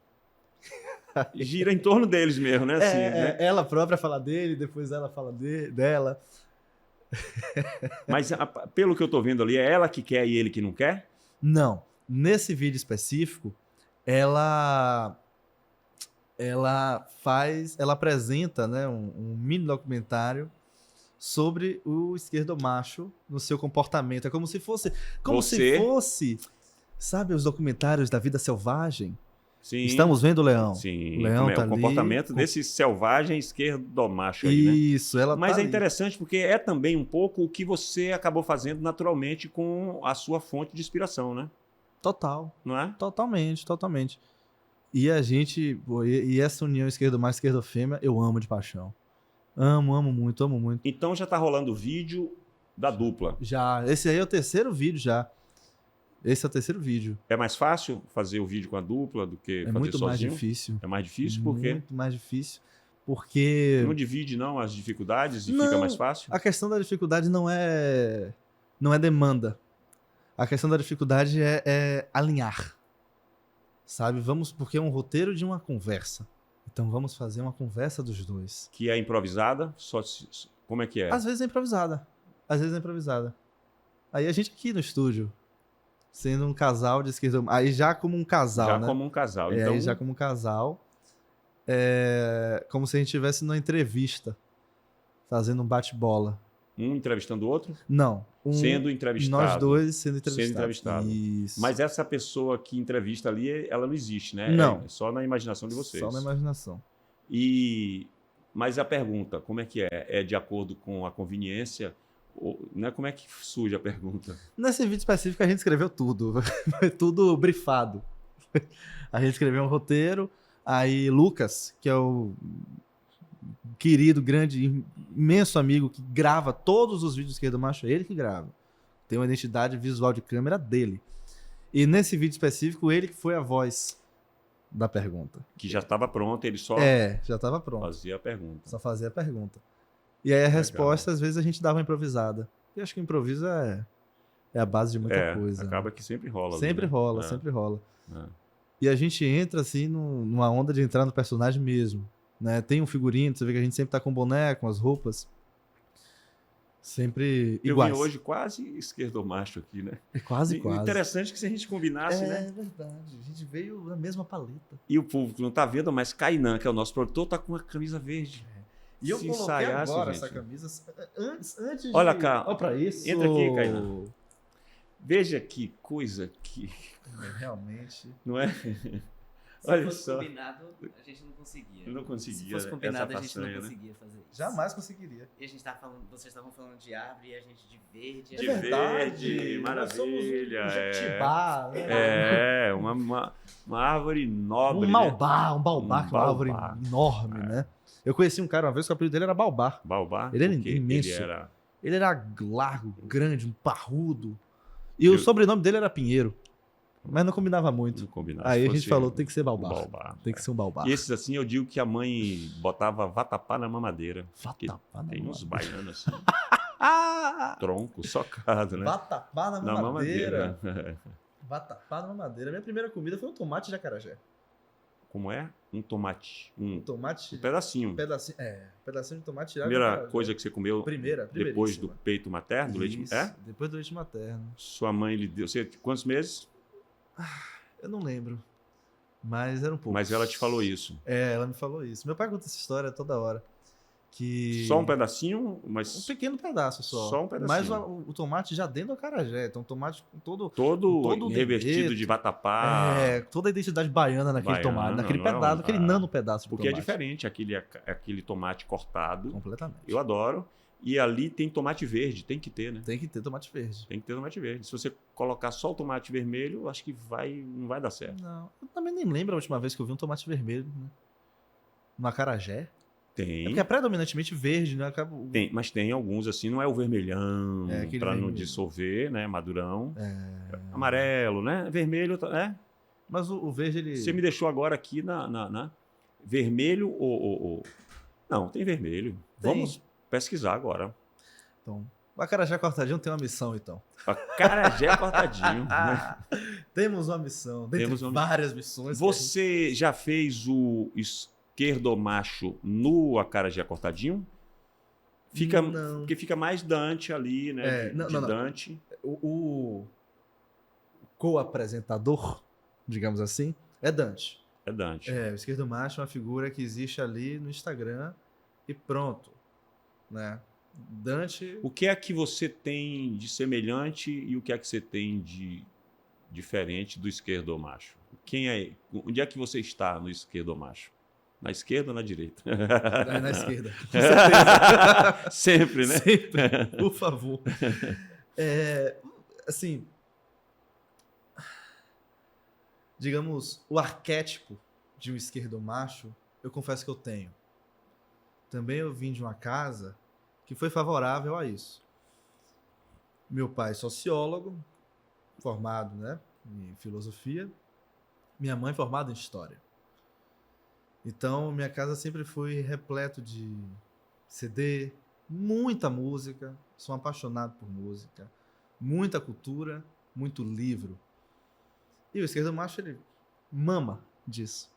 Gira em torno deles mesmo, né? Assim, né? Ela própria fala dele, depois ela fala dela. Mas pelo que eu tô vendo ali, é ela que quer e ele que não quer? Não. Nesse vídeo específico, ela apresenta, né, um mini documentário sobre o esquerdomacho no seu comportamento. É como se fosse, sabe, os documentários da vida selvagem? Sim. Estamos vendo o leão. Sim. O leão Como é tá o ali comportamento desse selvagem esquerdomacho aí, né? Isso, ela Mas tá é ali. interessante porque é também um pouco o que você acabou fazendo naturalmente com a sua fonte de inspiração, né? Total. Não é? Totalmente. E a gente, pô, e essa união esquerdo-macho, esquerdo-fêmea, eu amo de paixão. Amo muito. Então já tá rolando o vídeo da dupla. Já, esse aí é o terceiro vídeo já. Esse é o terceiro vídeo. É mais fácil fazer o vídeo com a dupla do que É fazer muito mais sozinho? difícil. É mais difícil porque Muito mais difícil. Porque não divide não as dificuldades e Não. fica mais fácil? a questão da dificuldade não é demanda. A questão da dificuldade é alinhar. Sabe? Porque é um roteiro de uma conversa. Então vamos fazer uma conversa dos dois. Que é improvisada? Como é que é? Às vezes é improvisada. Aí a gente aqui no estúdio, sendo um casal de esquerda, aí já como um casal, Já né? como um casal. É, Então, aí já como um casal, como se a gente estivesse numa entrevista, fazendo um bate-bola. um entrevistando o outro, Não, sendo entrevistado. nós dois sendo entrevistados. entrevistado. Isso. Mas essa pessoa que entrevista ali, ela não existe, né? Não. É só na imaginação de vocês. Só na imaginação. Mas a pergunta, como é que é? É de acordo com a conveniência? Né? Como é que surge a pergunta? Nesse vídeo específico a gente escreveu tudo, foi tudo brifado. A gente escreveu um roteiro, aí Lucas, que é o querido, grande, imenso amigo que grava todos os vídeos do Esquerdomacho, é ele que grava. Tem uma identidade visual de câmera dele. E nesse vídeo específico, ele que foi a voz da pergunta. Que já estava pronto, ele só Já estava pronto. fazia a pergunta. Só fazia a pergunta. E aí a resposta, às vezes, a gente dava uma improvisada. E acho que o improviso é a base de muita coisa. Acaba que sempre rola. ali, Sempre né? rola, sempre rola. É. E a gente entra, assim, numa onda de entrar no personagem mesmo. Né? Tem um figurino, você vê que a gente sempre tá com boneco, com as roupas. Sempre Eu iguais. vim hoje quase esquerdomacho aqui, né? Quase. Interessante que se a gente combinasse, né? É verdade. A gente veio na mesma paleta. E o público não tá vendo, mas Kainan, que é o nosso produtor, tá com uma camisa verde. E eu Se coloquei ensaiasse, agora gente. essa camisa antes Olha de... cá. Olha pra isso. Entra aqui, Kainan. Veja que coisa que... Realmente. Não é? Se Olha fosse só. combinado, a gente não conseguia. Eu não conseguia Se fosse combinado, essa a gente não façanha, né? conseguia fazer isso. Jamais conseguiria. E a gente tava falando, vocês estavam falando de árvore e a gente de verde. De verdade. verde, Nós somos maravilha. um jetibá, né? Uma árvore nobre. Um malbá, um baobá, que é uma baobá. árvore enorme, né? Eu conheci um cara uma vez que o apelido dele era baobá. Né? Baobá. Ele era porque imenso. Ele era... Ele era largo, grande, um parrudo. E o sobrenome dele era Pinheiro. Mas não combinava muito. Não combinava. Aí Se a gente fosse falou, tem que ser um baobá. baobá. Tem que ser um baobá. E esses assim, eu digo que a mãe botava vatapá na mamadeira. Vatapá na Tem uns mamadeira. baianos assim, Ah! tronco, socado, né? Vatapá na Na mamadeira. mamadeira. Vatapá na mamadeira. Minha primeira comida foi um tomate de acarajé. Como é? Um tomate. Um Tomate... pedacinho. Pedacinho de tomate tirado de Primeira acarajé. coisa que você comeu Depois depois do peito materno, do leite. Isso, É? depois do leite materno. Sua mãe lhe deu. Você, quantos meses? Eu não lembro. Mas era um pouco. Mas ela te falou isso. Ela me falou isso. Meu pai conta essa história toda hora. Que... Só um pedacinho, Um mas pequeno pedaço só. Só um pedacinho. Mas o tomate já dentro do acarajé. Então, tomate com todo todo o revestido dendê, de vatapá. toda a identidade baiana naquele Baiana, tomate, naquele não é pedaço, naquele nano pedaço de Porque é tomate. diferente aquele tomate cortado. Completamente. Eu adoro. E ali tem tomate verde, tem que ter, né? Tem que ter tomate verde. Tem que ter tomate verde. Se você colocar só o tomate vermelho, eu acho que não vai dar certo. Não, eu também nem lembro a última vez que eu vi um tomate vermelho, né? No acarajé. É Tem, porque é predominantemente verde, né? mas tem alguns assim, não é o vermelhão, É, aquele para não vermelho. dissolver, né? Madurão. Amarelo, né? Vermelho, né? Mas o verde, ele... Você me deixou agora aqui vermelho ou... Não, tem vermelho. Tem. Vamos pesquisar agora. Então, o acarajé cortadinho tem uma missão, então. Acarajé cortadinho. Né? Temos uma missão. Dentre Temos uma- várias missões. Você já fez o esquerdomacho no acarajé cortadinho? Não. Porque fica mais Dante ali, né? É, não, de não, não. Dante. O co-apresentador, digamos assim, é Dante. É Dante. O esquerdo macho é uma figura que existe ali no Instagram e pronto, né? Dante, O que é que você tem de semelhante e o que é que você tem de diferente do esquerdomacho? Onde é que você está no esquerdomacho? Na esquerda ou na direita? na esquerda, com certeza. Sempre, né? Sempre, por favor. Assim, digamos, o arquétipo de um esquerdo macho, eu confesso que eu tenho. Também eu vim de uma casa que foi favorável a isso. Meu pai é sociólogo, formado, né, em filosofia. Minha mãe formada em história. Então, minha casa sempre foi repleto de CD, muita música. Sou apaixonado por música. Muita cultura, muito livro. E o esquerdo macho, ele mama disso.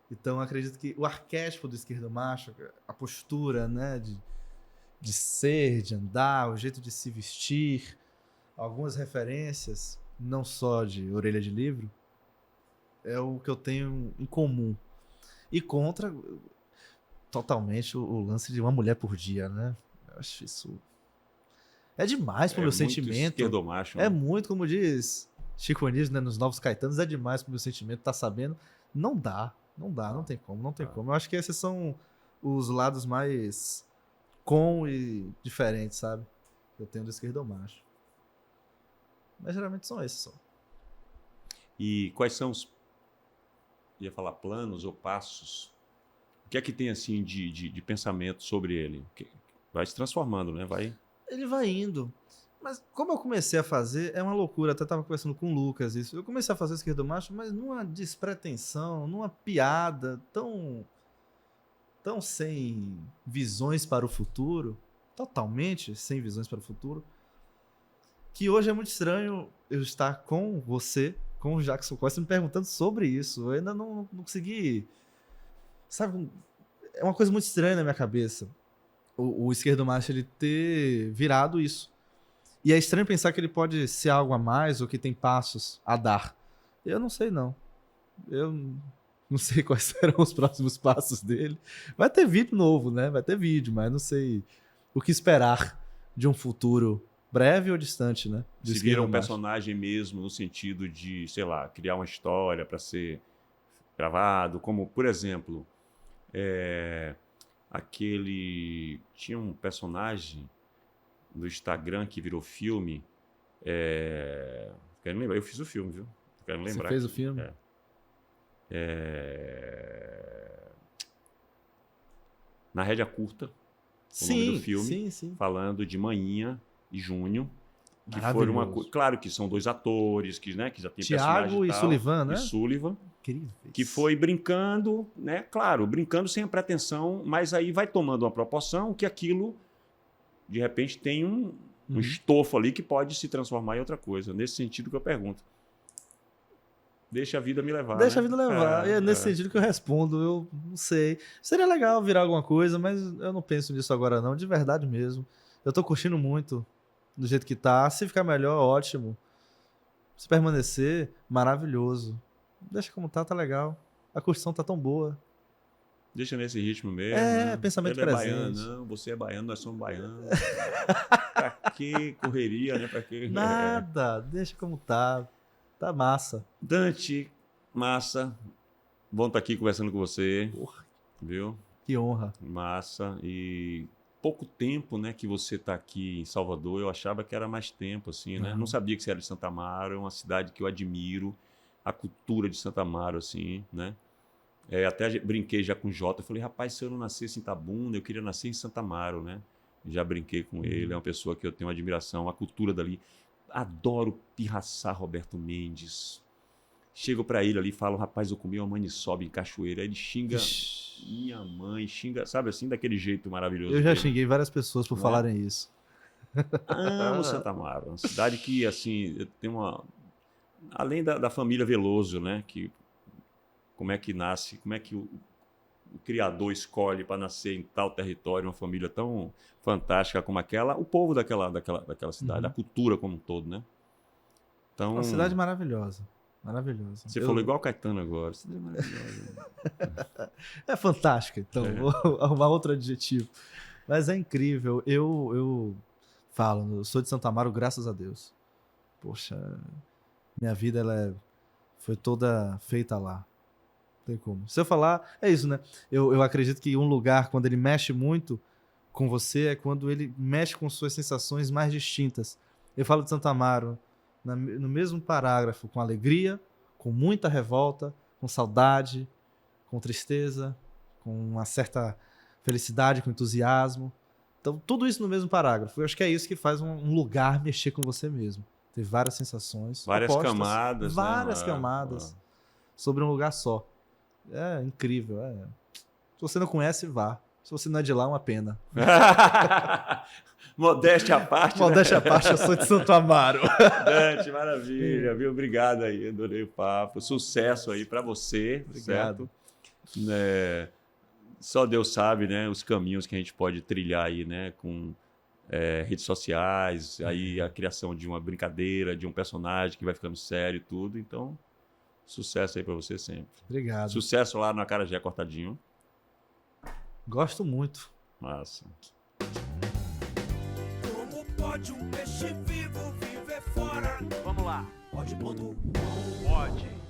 Então, acredito que o arquétipo do esquerdo macho, a postura, né, de ser, de andar, o jeito de se vestir, algumas referências, não só de orelha de livro, é o que eu tenho em comum. E contra totalmente o lance de uma mulher por dia, né? Eu acho isso... É demais pro meu sentimento. Esquerdomacho. É né? muito, como diz Chico Anísio, né, nos Novos Caetanos, é demais pro meu sentimento, tá sabendo? Não dá, não tem como. Eu acho que esses são os lados mais e diferentes, sabe? Que eu tenho do esquerdomacho. Mas geralmente são esses, só. E quais são os, ia falar planos ou passos? O que é que tem assim de pensamento sobre ele? Vai se transformando, né? Ele vai indo. Mas como eu comecei a fazer, é uma loucura. Até estava conversando com o Lucas isso. Eu comecei a fazer esquerdo macho, mas numa despretensão, numa piada tão sem visões para o futuro, totalmente sem visões para o futuro, que hoje é muito estranho eu estar com você, com o Jackson Costa, me perguntando sobre isso. Eu ainda não consegui... Sabe, é uma coisa muito estranha na minha cabeça. O esquerdo macho, ele ter virado isso. E é estranho pensar que ele pode ser algo a mais ou que tem passos a dar. Eu não sei, não. Eu não sei quais serão os próximos passos dele. Vai ter vídeo novo, né? Vai ter vídeo, mas não sei o que esperar de um futuro breve ou distante, né? Se vira um personagem mesmo no sentido de, sei lá, criar uma história para ser gravado, como, por exemplo, tinha um personagem no Instagram que virou filme. Quero lembrar, eu fiz o filme, viu? Quero lembrar. Você fez o filme? Na Rédea Curta, o nome do filme, sim. falando de Manhinha e Júnior. Que foram Maravilhoso. claro que são dois atores, que, né, que já tem Tiago personagem e tal, Sullivan, né? E Sullivan, Incrível. que foi brincando, né? Claro, brincando sem a pretensão, mas aí vai tomando uma proporção que aquilo, de repente, tem um estofo ali que pode se transformar em outra coisa. Nesse sentido que eu pergunto. Deixa a vida me levar. Deixa né? a vida levar. É nesse sentido que eu respondo. Eu não sei. Seria legal virar alguma coisa, mas eu não penso nisso agora, não. De verdade mesmo. Eu tô curtindo muito do jeito que tá. Se ficar melhor, ótimo. Se permanecer, maravilhoso. Deixa como tá legal. A curtição tá tão boa. Deixa nesse ritmo mesmo. É, né? pensamento Ele é presente. baiano, não, você é baiano, nós somos baianos. Pra que correria, né? Pra que... Nada, deixa como tá. Tá massa. Dante, massa, bom estar aqui conversando com você, Porra, viu? que honra. Massa. E pouco tempo, né, que você está aqui em Salvador, eu achava que era mais tempo, assim, né? Uhum. Não sabia que você era de Santa Amaro, é uma cidade que eu admiro, a cultura de Santa Amaro, assim, né? Até brinquei já com o Jota, falei, rapaz, se eu não nascesse em Itabuna, eu queria nascer em Santa Amaro, né? Já brinquei com ele, é uma pessoa que eu tenho admiração, a cultura dali. Adoro pirraçar Roberto Mendes. Chego para ele ali e falo, rapaz, eu comi uma maniçoba em Cachoeira. Aí ele xinga minha mãe, xinga, sabe assim, daquele jeito maravilhoso. Eu já dele. xinguei várias pessoas por Não é? falarem isso. Amo Santa Amaro, uma cidade que, assim, tem uma... Além da família Veloso, né? Que, como é que nasce, como é que o criador escolhe para nascer em tal território, uma família tão fantástica como aquela, o povo daquela cidade, Uhum. a cultura como um todo, né? Então, Uma cidade maravilhosa. Maravilhosa. você falou igual o Caetano agora. Cidade maravilhosa. É fantástica, então. É. Vou arrumar outro adjetivo. Mas é incrível. Eu falo, eu sou de Santa Amaro, graças a Deus. Poxa, minha vida foi toda feita lá. Não tem como. Se eu falar, é isso, né? Eu acredito que um lugar, quando ele mexe muito com você, é quando ele mexe com suas sensações mais distintas. Eu falo de Santa Amaro no mesmo parágrafo, com alegria, com muita revolta, com saudade, com tristeza, com uma certa felicidade, com entusiasmo. Então, tudo isso no mesmo parágrafo. Eu acho que é isso que faz um lugar mexer com você mesmo. Ter várias sensações. Várias opostas, camadas, né? várias camadas sobre um lugar só. É incrível. Se você não conhece, vá. Se você não é de lá, é uma pena. Modéstia à parte. Modéstia à parte, eu sou de Santo Amaro. Dante, maravilha, viu? Obrigado aí, adorei o papo. Sucesso aí para você, Obrigado. certo? Só Deus sabe, né, os caminhos que a gente pode trilhar aí, né, com redes sociais, aí a criação de uma brincadeira, de um personagem que vai ficando sério e tudo. Então, sucesso aí para você sempre. Obrigado. Sucesso lá no Acarajé Cortadinho. Gosto muito. Massa. Como pode um peixe vivo viver fora? Vamos lá. Pode, quando Pode.